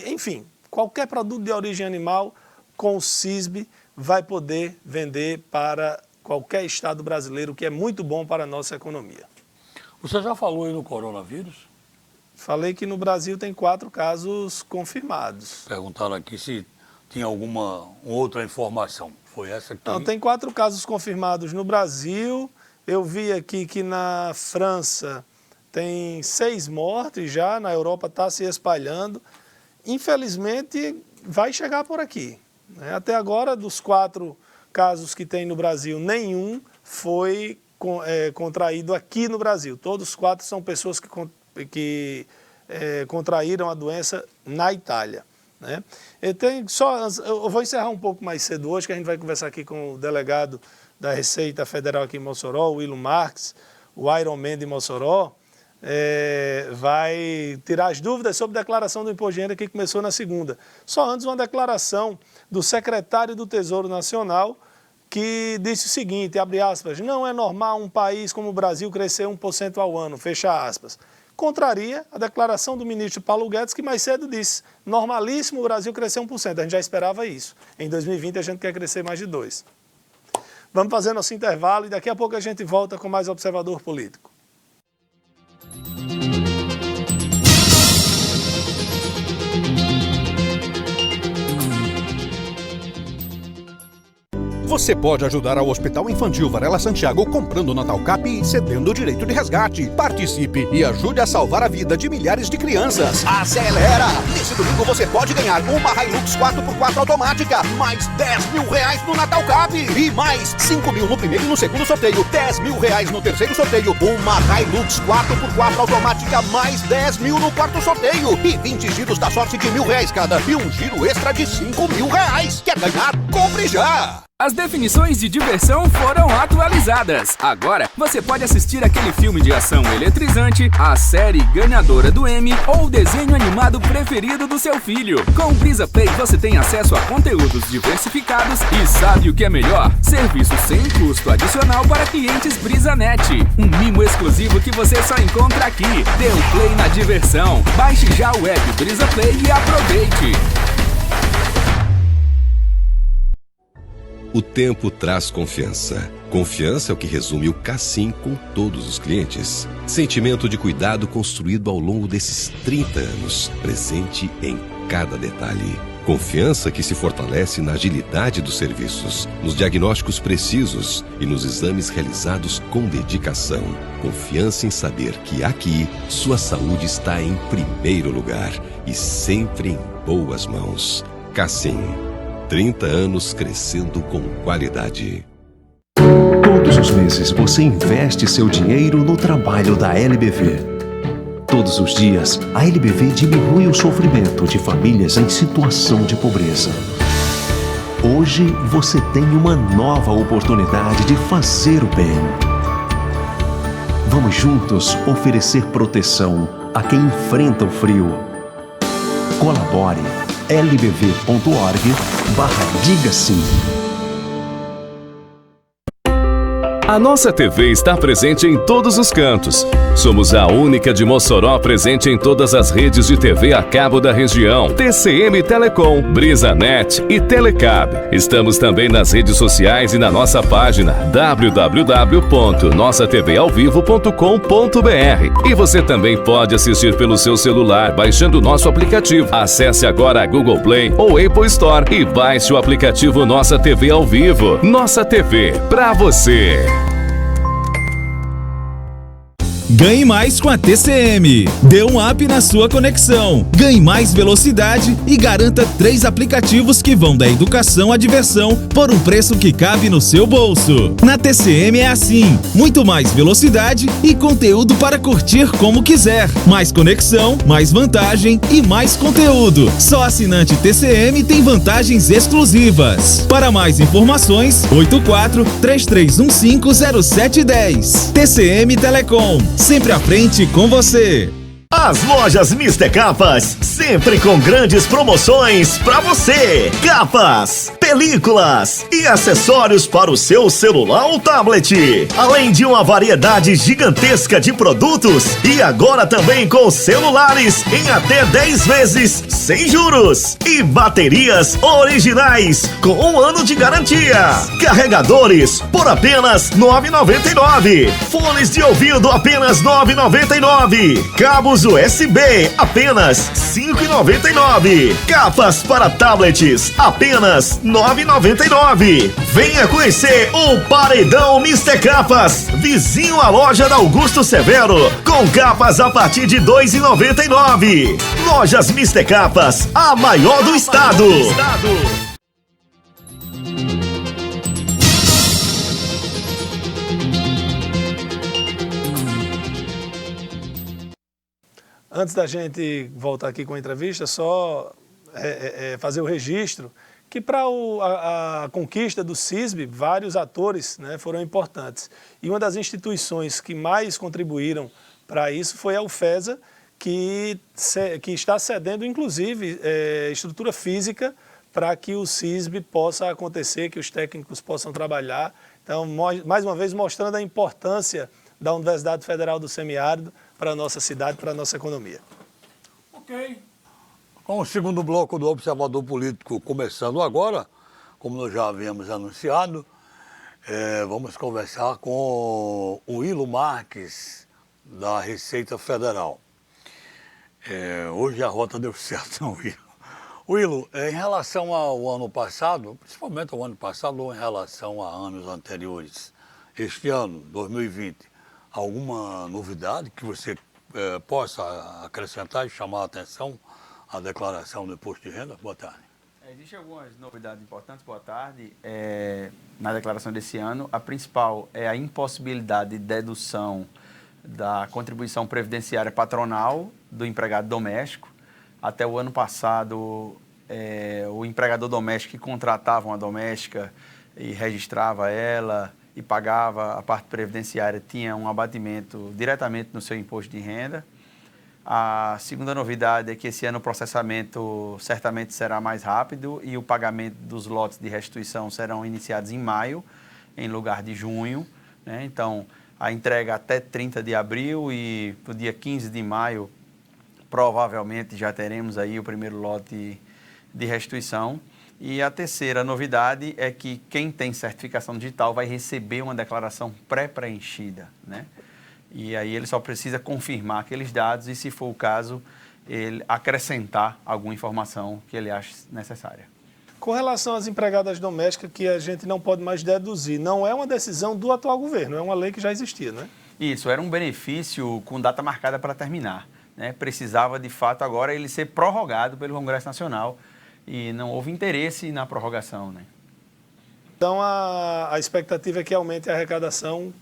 enfim, qualquer produto de origem animal com o SISB vai poder vender para qualquer estado brasileiro, que é muito bom para a nossa economia. Você já falou aí no coronavírus? Falei que no Brasil tem 4 casos confirmados. Perguntaram aqui se tinha alguma outra informação. Foi essa aqui? Não, tem 4 casos confirmados no Brasil. Eu vi aqui que na França tem 6 mortes já, na Europa está se espalhando. Infelizmente, vai chegar por aqui. Até agora, dos 4 casos que tem no Brasil, nenhum foi contraído aqui no Brasil. Todos os 4 são pessoas que contraíram a doença na Itália, né? Eu vou encerrar um pouco mais cedo hoje, que a gente vai conversar aqui com o delegado da Receita Federal aqui em Mossoró, o Willo Marques, o Ironman de Mossoró, vai tirar as dúvidas sobre a declaração do imposto de renda que começou na segunda. Só antes, uma declaração do secretário do Tesouro Nacional, que disse o seguinte, abre aspas, não é normal um país como o Brasil crescer 1% ao ano, fecha aspas. Contraria a declaração do ministro Paulo Guedes, que mais cedo disse, normalíssimo o Brasil crescer 1%, a gente já esperava isso. Em 2020 a gente quer crescer mais de 2%. Vamos fazer nosso intervalo e daqui a pouco a gente volta com mais Observador Político. Você pode ajudar ao Hospital Infantil Varela Santiago comprando Natal Cap e cedendo o direito de resgate. Participe e ajude a salvar a vida de milhares de crianças. Acelera! Nesse domingo você pode ganhar uma Hilux 4x4 automática, mais 10 mil reais no Natal Cap e mais 5 mil no primeiro e no segundo sorteio, 10 mil reais no terceiro sorteio, uma Hilux 4x4 automática, mais 10 mil no quarto sorteio e 20 giros da sorte de R$1.000 cada e um giro extra de 5 mil reais. Quer ganhar? Compre já! As definições de diversão foram atualizadas. Agora você pode assistir aquele filme de ação eletrizante, a série ganhadora do Emmy ou o desenho animado preferido do seu filho. Com o Brisa Play você tem acesso a conteúdos diversificados e sabe o que é melhor? Serviço sem custo adicional para clientes BrisaNet. Um mimo exclusivo que você só encontra aqui. Dê um play na diversão. Baixe já o app Brisa Play e aproveite. O tempo traz confiança. Confiança é o que resume o Cassim com todos os clientes. Sentimento de cuidado construído ao longo desses 30 anos, presente em cada detalhe. Confiança que se fortalece na agilidade dos serviços, nos diagnósticos precisos e nos exames realizados com dedicação. Confiança em saber que aqui sua saúde está em primeiro lugar e sempre em boas mãos. Cassim. 30 anos crescendo com qualidade. Todos os meses você investe seu dinheiro no trabalho da LBV. Todos os dias, a LBV diminui o sofrimento de famílias em situação de pobreza. Hoje você tem uma nova oportunidade de fazer o bem. Vamos juntos oferecer proteção a quem enfrenta o frio. Colabore. lbv.org/diga sim. A nossa TV está presente em todos os cantos. Somos a única de Mossoró presente em todas as redes de TV a cabo da região. TCM Telecom, BrisaNet e Telecab. Estamos também nas redes sociais e na nossa página www.nossaTVAovivo.com.br. E você também pode assistir pelo seu celular baixando o nosso aplicativo. Acesse agora a Google Play ou Apple Store e baixe o aplicativo Nossa TV ao Vivo. Nossa TV, pra você. Ganhe mais com a TCM. Dê um up na sua conexão. Ganhe mais velocidade e garanta 3 aplicativos que vão da educação à diversão por um preço que cabe no seu bolso. Na TCM é assim, muito mais velocidade e conteúdo para curtir como quiser. Mais conexão, mais vantagem e mais conteúdo. Só assinante TCM tem vantagens exclusivas. Para mais informações, 84-3315-0710. TCM Telecom. Sempre à frente com você. As lojas Mister Capas, sempre com grandes promoções pra você. Capas, películas e acessórios para o seu celular ou tablet. Além de uma variedade gigantesca de produtos e agora também com celulares em até 10 vezes sem juros. E baterias originais com 1 ano de garantia. Carregadores por apenas R$ 9,99. Fones de ouvido apenas R$ 9,99. Cabos USB, apenas R$ 5,99. Capas para tablets, apenas R$ 9,99. Venha conhecer o Paredão Mister Capas, vizinho à loja da Augusto Severo, com capas a partir de R$ 2,99. Lojas Mister Capas, a maior do estado. Antes da gente voltar aqui com a entrevista, só fazer o registro que para a conquista do CISB, vários atores, né, foram importantes. E uma das instituições que mais contribuíram para isso foi a UFESA, que está cedendo, inclusive, estrutura física para que o CISB possa acontecer, que os técnicos possam trabalhar. Então, mais uma vez, mostrando a importância da Universidade Federal do Semiárido para a nossa cidade, para a nossa economia. Ok. Com o segundo bloco do Observador Político começando agora, como nós já havíamos anunciado, vamos conversar com o Willo Marques, da Receita Federal. Hoje a rota deu certo, não, Willo? Willo, em relação ao ano passado, principalmente ao ano passado ou em relação a anos anteriores, este ano, 2020, alguma novidade que você possa acrescentar e chamar a atenção à declaração do imposto de renda? Boa tarde. Existem algumas novidades importantes, boa tarde, na declaração desse ano. A principal é a impossibilidade de dedução da contribuição previdenciária patronal do empregado doméstico. Até o ano passado, o empregador doméstico que contratava uma doméstica e registrava ela e pagava a parte previdenciária tinha um abatimento diretamente no seu imposto de renda. A segunda novidade é que esse ano o processamento certamente será mais rápido e o pagamento dos lotes de restituição serão iniciados em maio, em lugar de junho, né? Então, a entrega até 30 de abril e no dia 15 de maio, provavelmente já teremos aí o primeiro lote de restituição. E a terceira novidade é que quem tem certificação digital vai receber uma declaração pré-preenchida, né? E aí ele só precisa confirmar aqueles dados e, se for o caso, ele acrescentar alguma informação que ele ache necessária. Com relação às empregadas domésticas, que a gente não pode mais deduzir, não é uma decisão do atual governo, é uma lei que já existia, né? Isso, era um benefício com data marcada para terminar, né? Precisava, de fato, agora ele ser prorrogado pelo Congresso Nacional e não houve interesse na prorrogação, né? Então, a expectativa é que aumente a arrecadação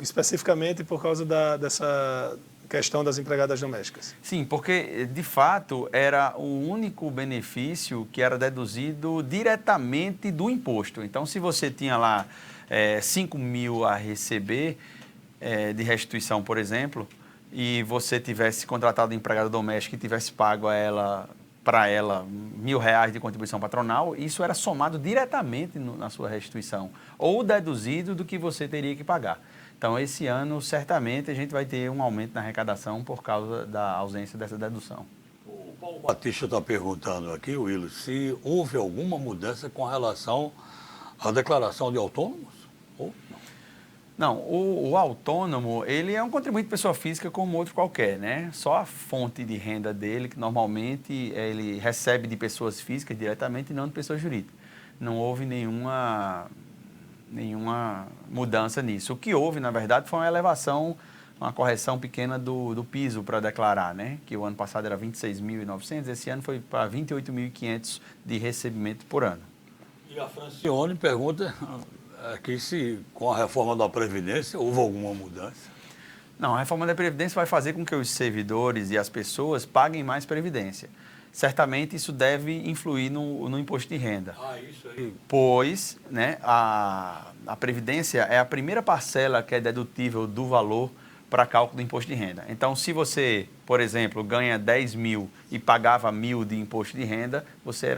especificamente por causa dessa questão das empregadas domésticas. Sim, porque, de fato, era o único benefício que era deduzido diretamente do imposto. Então, se você tinha lá 5 mil a receber de restituição, por exemplo, e você tivesse contratado empregada doméstica e tivesse pago para ela R$1.000 de contribuição patronal, isso era somado diretamente na sua restituição, ou deduzido do que você teria que pagar. Então, esse ano, certamente, a gente vai ter um aumento na arrecadação por causa da ausência dessa dedução. O Paulo Batista está perguntando aqui, Willo, se houve alguma mudança com relação à declaração de autônomos? Ou não? Não, o autônomo, ele é um contribuinte de pessoa física como outro qualquer, né? Só a fonte de renda dele, que normalmente ele recebe de pessoas físicas diretamente e não de pessoas jurídicas. Não houve nenhuma mudança nisso. O que houve, na verdade, foi uma elevação, uma correção pequena do piso para declarar, né? Que o ano passado era 26.900, esse ano foi para 28.500 de recebimento por ano. E a Francione pergunta aqui se com a reforma da Previdência houve alguma mudança. Não, a reforma da Previdência vai fazer com que os servidores e as pessoas paguem mais Previdência. Certamente isso deve influir no imposto de renda. Isso aí. Pois, né, a Previdência é a primeira parcela que é dedutível do valor para cálculo do imposto de renda. Então, se você, por exemplo, ganha 10 mil e pagava 1.000 de imposto de renda, você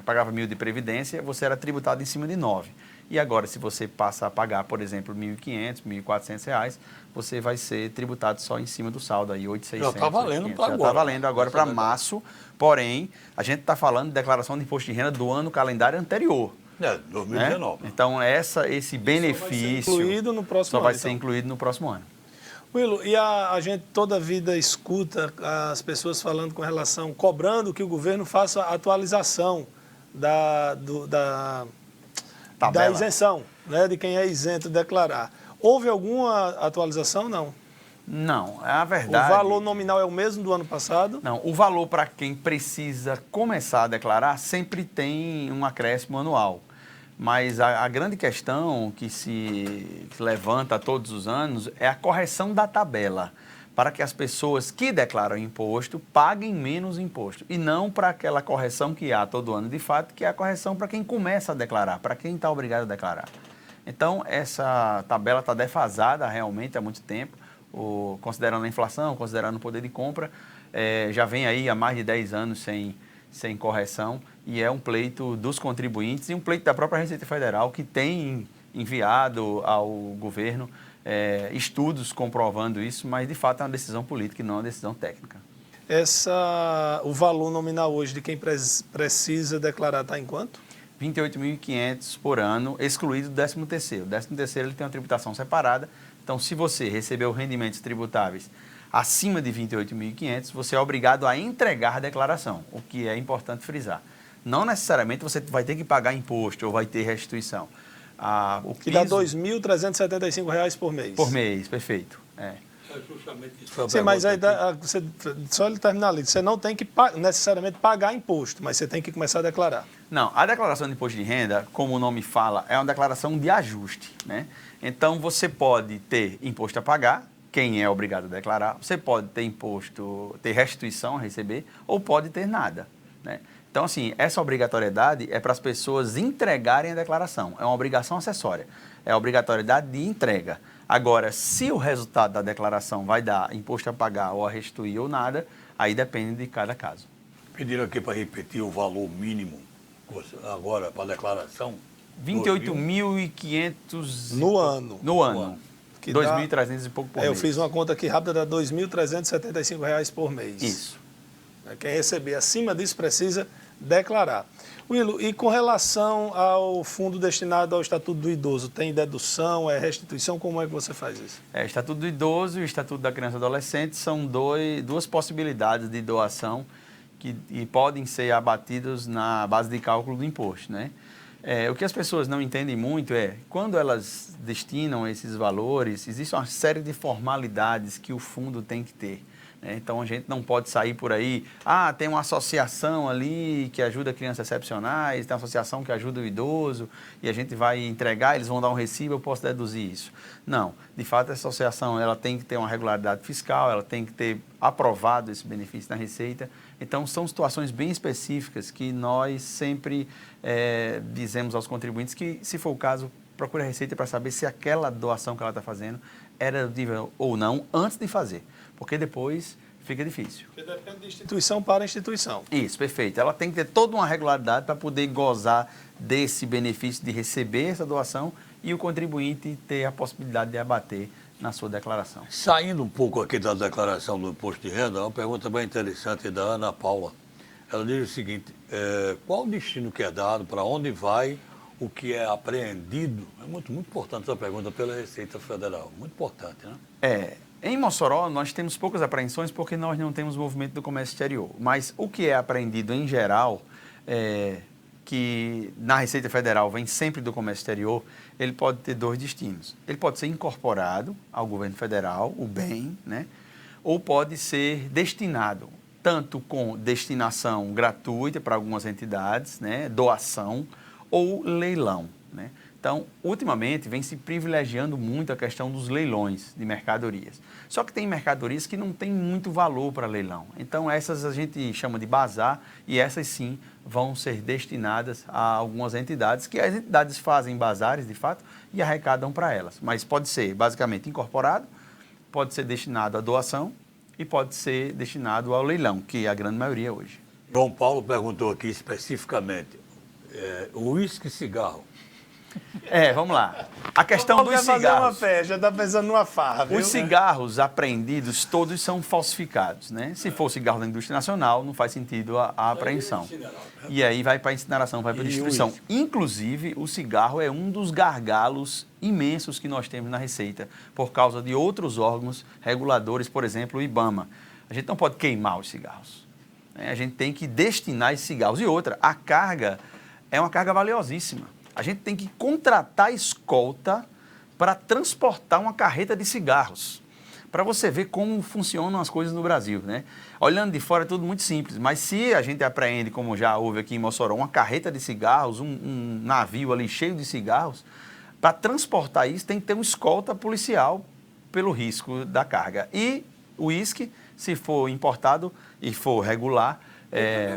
pagava 1.000 de Previdência, você era tributado em cima de 9. E agora, se você passa a pagar, por exemplo, R$1.500, R$1.400, você vai ser tributado só em cima do saldo, aí 8.600. Já está valendo para agora. Já está valendo agora para março, porém, a gente está falando de declaração de imposto de renda do ano calendário anterior. 2019. Né? Então, esse benefício só vai ser incluído no próximo ano. Willo, e a gente toda a vida escuta as pessoas falando com relação, cobrando que o governo faça a atualização da isenção, né, de quem é isento de declarar. Houve alguma atualização? Não. Não, é a verdade. O valor nominal é o mesmo do ano passado? Não, o valor para quem precisa começar a declarar sempre tem um acréscimo anual. Mas a grande questão que se levanta todos os anos é a correção da tabela. para que as pessoas que declaram imposto paguem menos imposto e não para aquela correção que há todo ano de fato, que é a correção para quem começa a declarar, para quem está obrigado a declarar. Então, essa tabela está defasada realmente há muito tempo, considerando a inflação, considerando o poder de compra, já vem aí há mais de 10 anos sem correção e é um pleito dos contribuintes e um pleito da própria Receita Federal que tem enviado ao governo estudos comprovando isso, mas de fato é uma decisão política e não uma decisão técnica. O valor nominal hoje de quem precisa declarar está em quanto? R$ 28.500 por ano, excluído do 13º. O 13º ele tem uma tributação separada, então se você recebeu rendimentos tributáveis acima de R$ 28.500, você é obrigado a entregar a declaração, o que é importante frisar. Não necessariamente você vai ter que pagar imposto ou vai ter restituição. O que dá R$ 2.375 por mês. Por mês, perfeito. Sim, mas aí só ele terminar ali, você não tem que necessariamente pagar imposto, mas você tem que começar a declarar. Não, a declaração de imposto de renda, como o nome fala, é uma declaração de ajuste, né? Então você pode ter imposto a pagar, quem é obrigado a declarar, você pode ter restituição a receber, ou pode ter nada, né? Então, assim, essa obrigatoriedade é para as pessoas entregarem a declaração. É uma obrigação acessória. É a obrigatoriedade de entrega. Agora, se o resultado da declaração vai dar imposto a pagar ou a restituir ou nada, aí depende de cada caso. Pediram aqui para repetir o valor mínimo agora para a declaração. R$ 28.500 no ano. No ano. R$ 2.300 e pouco por mês. Eu fiz uma conta aqui rápida, dá R$ 2.375 por mês. Isso. Quem receber acima disso precisa declarar. Willo, e com relação ao fundo destinado ao Estatuto do Idoso, tem dedução, restituição, como é que você faz isso? Estatuto do Idoso e o Estatuto da Criança e Adolescente são duas possibilidades de doação que podem ser abatidos na base de cálculo do imposto, né? O que as pessoas não entendem muito é, quando elas destinam esses valores, existe uma série de formalidades que o fundo tem que ter. Então, a gente não pode sair por aí, tem uma associação ali que ajuda crianças excepcionais, tem uma associação que ajuda o idoso, e a gente vai entregar, eles vão dar um recibo, eu posso deduzir isso. Não, de fato, essa associação ela tem que ter uma regularidade fiscal, ela tem que ter aprovado esse benefício na Receita. Então, são situações bem específicas que nós sempre dizemos aos contribuintes que, se for o caso, procure a Receita para saber se aquela doação que ela está fazendo era dedutível ou não antes de fazer. Porque depois fica difícil. Porque depende de instituição para instituição. Isso, perfeito. Ela tem que ter toda uma regularidade para poder gozar desse benefício de receber essa doação e o contribuinte ter a possibilidade de abater na sua declaração. Saindo um pouco aqui da declaração do imposto de renda, uma pergunta bem interessante da Ana Paula. Ela diz o seguinte, qual o destino que é dado, para onde vai o que é apreendido? É muito importante essa pergunta pela Receita Federal, muito importante, né? Em Mossoró, nós temos poucas apreensões porque nós não temos movimento do comércio exterior. Mas o que é apreendido em geral, que na Receita Federal vem sempre do comércio exterior, ele pode ter dois destinos. Ele pode ser incorporado ao governo federal, o bem, né? Ou pode ser destinado, tanto com destinação gratuita para algumas entidades, né? Doação ou leilão, né? Então, ultimamente, vem se privilegiando muito a questão dos leilões de mercadorias. Só que tem mercadorias que não têm muito valor para leilão. Então, essas a gente chama de bazar e essas sim vão ser destinadas a algumas entidades, que as entidades fazem bazares, de fato, e arrecadam para elas. Mas pode ser, basicamente, incorporado, pode ser destinado à doação e pode ser destinado ao leilão, que é a grande maioria hoje. João Paulo perguntou aqui especificamente, uísque e cigarro. Vamos lá. A questão dos cigarros. Fazer uma festa, já está pensando numa farra, viu? Os cigarros apreendidos, todos são falsificados, né? Se for cigarro da indústria nacional, não faz sentido a apreensão. E aí vai para a incineração, vai para a destruição. Inclusive, o cigarro é um dos gargalos imensos que nós temos na Receita, por causa de outros órgãos reguladores, por exemplo, o IBAMA. A gente não pode queimar os cigarros, né? A gente tem que destinar esses cigarros. E outra, a carga é uma carga valiosíssima. A gente tem que contratar escolta para transportar uma carreta de cigarros. Para você ver como funcionam as coisas no Brasil, né? Olhando de fora é tudo muito simples, mas se a gente apreende, como já houve aqui em Mossoró, uma carreta de cigarros, um navio ali cheio de cigarros, para transportar isso tem que ter uma escolta policial pelo risco da carga. E O uísque, se for importado e for regular,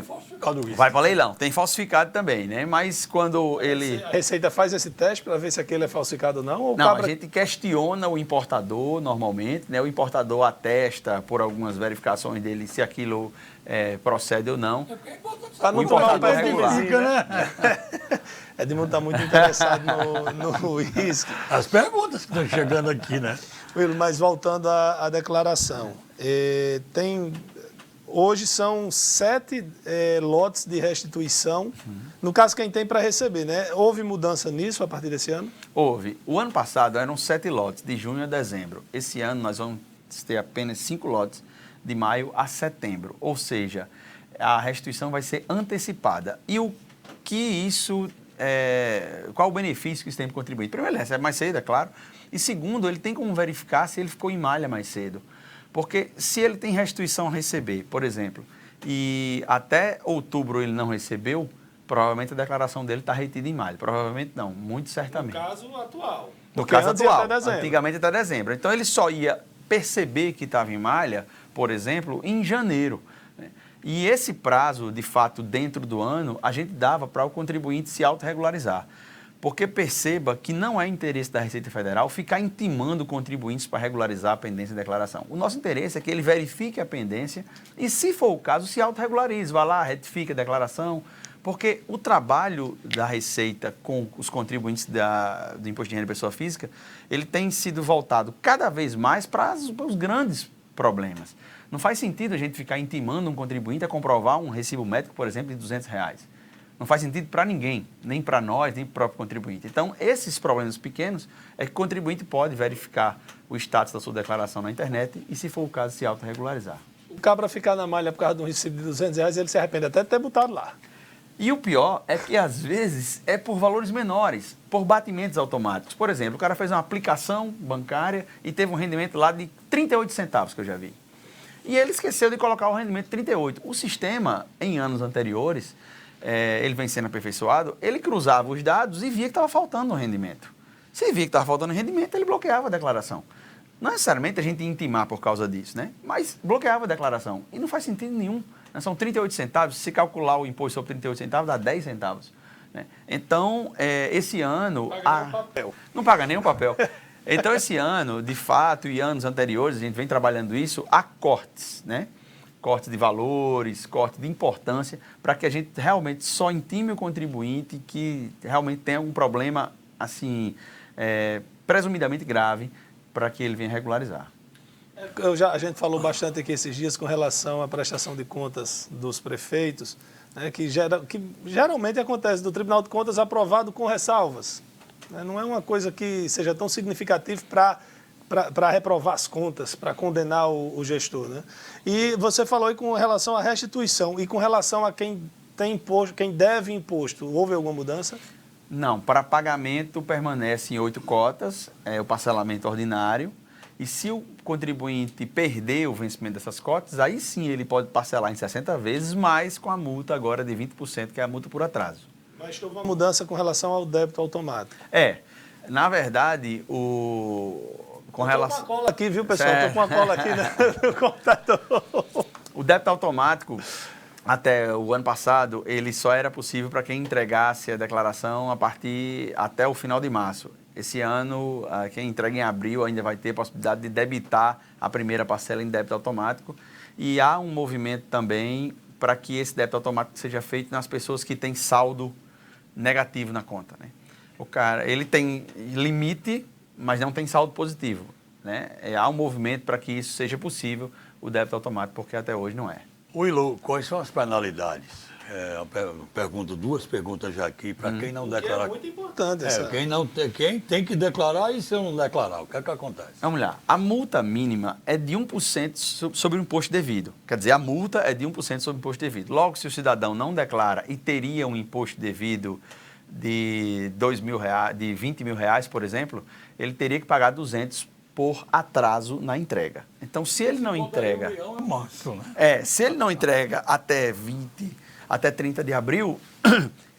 falsificado isso. vai para leilão. Tem falsificado também, né? Mas quando ele... A Receita faz esse teste para ver se aquele é falsificado ou não? Ou Não, a gente questiona o importador normalmente, né? O importador atesta por algumas verificações dele se aquilo procede ou não. Para não O importador tomar um pé de regular. vizinho, né? Edmundo está muito interessado no uísque. As perguntas que estão chegando aqui, né? Will, mas voltando à declaração, hoje são 7 lotes de restituição, no caso quem tem para receber, né? Houve mudança nisso a partir desse ano? Houve. O ano passado eram 7 lotes, de junho a dezembro. Esse ano nós vamos ter apenas 5 lotes, de maio a setembro. Ou seja, a restituição vai ser antecipada. E o que isso... qual o benefício que isso tem para o contribuinte? Primeiro, ele recebe mais cedo, é claro. E segundo, ele tem como verificar se ele ficou em malha mais cedo. Porque se ele tem restituição a receber, por exemplo, e até outubro ele não recebeu, provavelmente a declaração dele está retida em malha. Provavelmente não, muito certamente. No caso atual. No caso Antes ia atual, até dezembro. antigamente até dezembro. Então ele só ia perceber que estava em malha, por exemplo, em janeiro. Né? E esse prazo, de fato, dentro do ano, a gente dava para o contribuinte se autorregularizar. Porque perceba que não é interesse da Receita Federal ficar intimando contribuintes para regularizar a pendência de declaração. O nosso interesse é que ele verifique a pendência e, se for o caso, se autorregularize. Vá lá, retifique a declaração. Porque o trabalho da Receita com os contribuintes do Imposto de Renda de Pessoa Física, ele tem sido voltado cada vez mais para os grandes problemas. Não faz sentido a gente ficar intimando um contribuinte a comprovar um recibo médico, por exemplo, de R$200. Não faz sentido para ninguém, nem para nós, nem para o próprio contribuinte. Então, esses problemas pequenos é que o contribuinte pode verificar o status da sua declaração na internet e, se for o caso, se autorregularizar. O cabra ficar na malha por causa de um recibo de R$200, ele se arrepende até de ter botado lá. E o pior é que, às vezes, é por valores menores, por batimentos automáticos. Por exemplo, o cara fez uma aplicação bancária e teve um rendimento lá de 38 centavos, que eu já vi. E ele esqueceu de colocar o rendimento de 38. O sistema, em anos anteriores... ele vem sendo aperfeiçoado, ele cruzava os dados e via que estava faltando um rendimento. Se via que estava faltando um rendimento, ele bloqueava a declaração. Não necessariamente a gente ia intimar por causa disso, né? Mas bloqueava a declaração. E não faz sentido nenhum. Né? São 38 centavos, se calcular o imposto sobre 38 centavos, dá 10 centavos. Né? Então, esse ano... Não paga nenhum papel. Então, esse ano, de fato, e anos anteriores, a gente vem trabalhando isso, há cortes, né? Corte de valores, corte de importância, para que a gente realmente só intime o contribuinte que realmente tem algum problema, assim, presumidamente grave, para que ele venha regularizar. A gente falou bastante aqui esses dias com relação à prestação de contas dos prefeitos, né, que geralmente acontece do Tribunal de Contas aprovado com ressalvas. Né, não é uma coisa que seja tão significativa para reprovar as contas, para condenar o gestor, né? E você falou aí com relação à restituição e com relação a quem tem imposto, quem deve imposto, houve alguma mudança? Não, para pagamento permanece em 8 cotas, o parcelamento ordinário, e se o contribuinte perder o vencimento dessas cotas, aí sim ele pode parcelar em 60 vezes, mas com a multa agora de 20%, que é a multa por atraso. Mas houve uma mudança com relação ao débito automático. Na verdade, com relação... Estou com a cola aqui, viu, pessoal? Estou com a cola aqui no computador. O débito automático, até o ano passado, ele só era possível para quem entregasse a declaração até o final de março. Esse ano, quem entrega em abril ainda vai ter a possibilidade de debitar a primeira parcela em débito automático. E há um movimento também para que esse débito automático seja feito nas pessoas que têm saldo negativo na conta, né? O cara, ele tem limite, mas não tem saldo positivo, né? Há um movimento para que isso seja possível, o débito automático, porque até hoje não é. Willow, quais são as penalidades? Duas perguntas já aqui, para quem não declarar. É muito importante quem tem que declarar e se eu não declarar, o que é que acontece? Vamos lá, a multa mínima é de 1% sobre o imposto devido. Quer dizer, a multa é de 1% sobre o imposto devido. Logo, se o cidadão não declara e teria um imposto devido de de 20 mil reais, por exemplo, ele teria que pagar 200 por atraso na entrega. Então, se ele não entrega... É manso, né? Se ele não entrega até 30 de abril,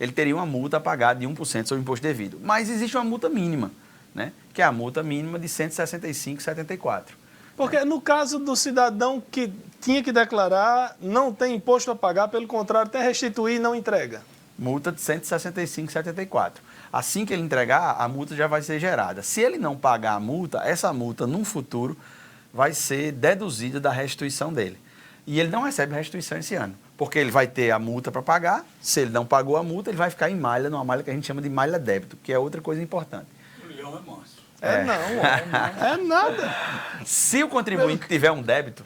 ele teria uma multa a pagar de 1% sobre o imposto devido. Mas existe uma multa mínima, né? Que é a multa mínima de R$ 165,74. Porque no caso do cidadão que tinha que declarar, não tem imposto a pagar, pelo contrário, tem restituir e não entrega. Multa de 165,74. Assim que ele entregar, a multa já vai ser gerada. Se ele não pagar a multa, essa multa, num futuro, vai ser deduzida da restituição dele. E ele não recebe restituição esse ano, porque ele vai ter a multa para pagar. Se ele não pagou a multa, ele vai ficar em malha, numa malha que a gente chama de malha débito, que é outra coisa importante. O leão é manso. É nada. Se o contribuinte tiver um débito,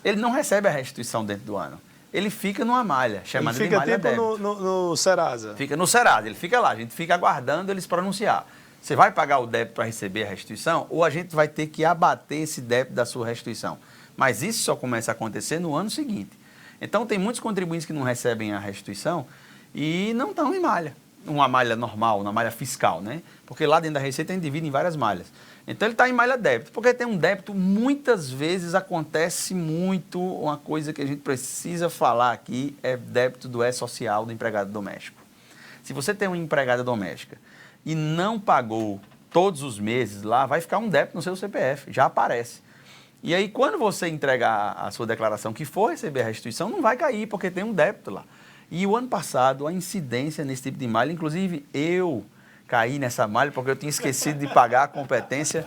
ele não recebe a restituição dentro do ano. Ele fica numa malha, chamada de malha débito. Fica tipo no Serasa. Fica no Serasa, ele fica lá, a gente fica aguardando eles pronunciar. Você vai pagar o débito para receber a restituição ou a gente vai ter que abater esse débito da sua restituição? Mas isso só começa a acontecer no ano seguinte. Então, tem muitos contribuintes que não recebem a restituição e não estão em malha. Uma malha normal, uma malha fiscal, né? Porque lá dentro da Receita a gente divide em várias malhas. Então, ele está em malha débito. Porque tem um débito, muitas vezes acontece muito, uma coisa que a gente precisa falar aqui é débito do E-Social do empregado doméstico. Se você tem uma empregada doméstica e não pagou todos os meses lá, vai ficar um débito no seu CPF, já aparece. E aí, quando você entregar a sua declaração que for receber a restituição, não vai cair, porque tem um débito lá. E o ano passado, a incidência nesse tipo de malha, inclusive eu caí nessa malha, porque eu tinha esquecido de pagar a competência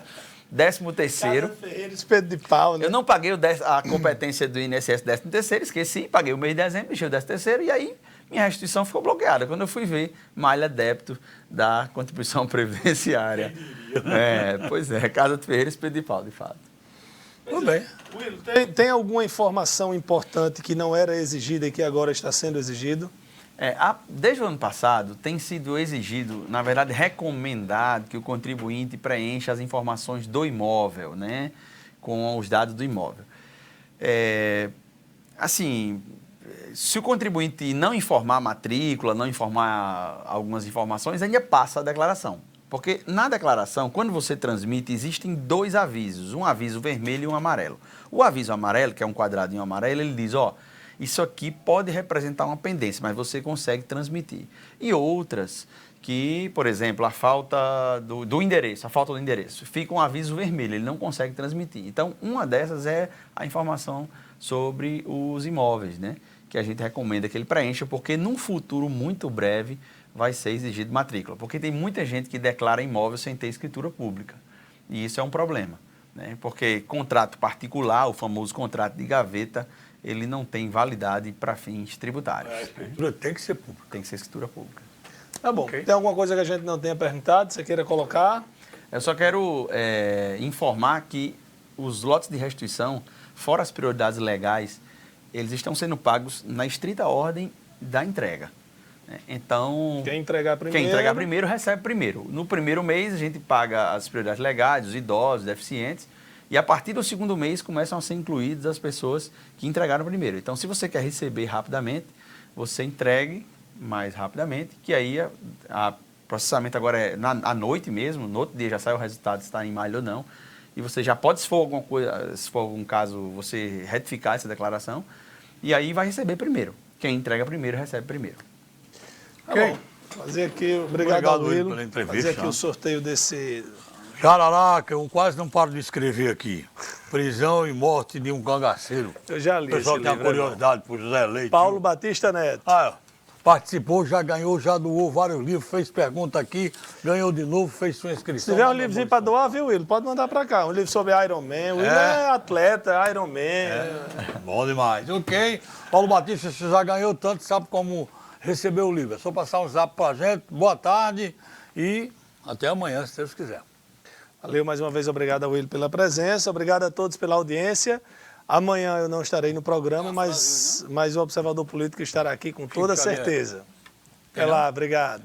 13º. Ferreira, espeto de pau, né? Eu não paguei a competência do INSS 13º, esqueci, paguei o mês de dezembro, deixei o 13º, e aí minha restituição ficou bloqueada. Quando eu fui ver, malha débito da contribuição previdenciária. Pois é, Casa de Ferreira, espeto de pau, de fato. Tudo bem. Will, tem alguma informação importante que não era exigida e que agora está sendo exigido? Desde o ano passado, tem sido exigido, na verdade, recomendado que o contribuinte preencha as informações do imóvel, né, com os dados do imóvel. Assim, se o contribuinte não informar a matrícula, não informar algumas informações, ainda passa a declaração. Porque na declaração, quando você transmite, existem dois avisos, um aviso vermelho e um amarelo. O aviso amarelo, que é um quadradinho amarelo, ele diz, isso aqui pode representar uma pendência, mas você consegue transmitir. E outras que, por exemplo, a falta do endereço, fica um aviso vermelho, ele não consegue transmitir. Então, uma dessas é a informação sobre os imóveis, né? Que a gente recomenda que ele preencha, porque num futuro muito breve vai ser exigido matrícula. Porque tem muita gente que declara imóvel sem ter escritura pública. E isso é um problema, né? Porque contrato particular, o famoso contrato de gaveta, ele não tem validade para fins tributários. A escritura tem que ser pública. Tem que ser escritura pública. Tá bom. Okay. Tem alguma coisa que a gente não tenha perguntado, você queira colocar? Eu só quero informar que os lotes de restituição, fora as prioridades legais, eles estão sendo pagos na estrita ordem da entrega. Então, quem entregar primeiro recebe primeiro. No primeiro mês, a gente paga as prioridades legais, os idosos, deficientes, e a partir do segundo mês começam a ser incluídas as pessoas que entregaram primeiro. Então, se você quer receber rapidamente, você entregue mais rapidamente, que aí o processamento agora é à noite mesmo, no outro dia já sai o resultado se está em malha ou não, e você já pode, se for alguma coisa, se for algum caso, você retificar essa declaração, e aí vai receber primeiro. Quem entrega primeiro, recebe primeiro. Ok. Fazer aqui, obrigado Will, pela entrevista. Fazer aqui o sorteio desse... Jararaca, eu quase não paro de escrever aqui. Prisão e morte de um cangaceiro. Eu já li. O pessoal tem uma curiosidade por José Leite. Paulo Batista Neto. Participou, já ganhou, já doou vários livros, fez pergunta aqui, ganhou de novo, fez sua inscrição. Se tiver um livrozinho para doar, viu, Will? Pode mandar para cá. Um livro sobre Iron Man. O Will é atleta, Iron Man. Bom demais. Ok. Paulo Batista, você já ganhou tanto, sabe como receber o livro. É só passar um zap para a gente. Boa tarde e até amanhã, se Deus quiser. Valeu mais uma vez, obrigado ao Will pela presença, obrigado a todos pela audiência. Amanhã eu não estarei no programa, mas o Observador Político estará aqui com toda certeza. Até lá, obrigado.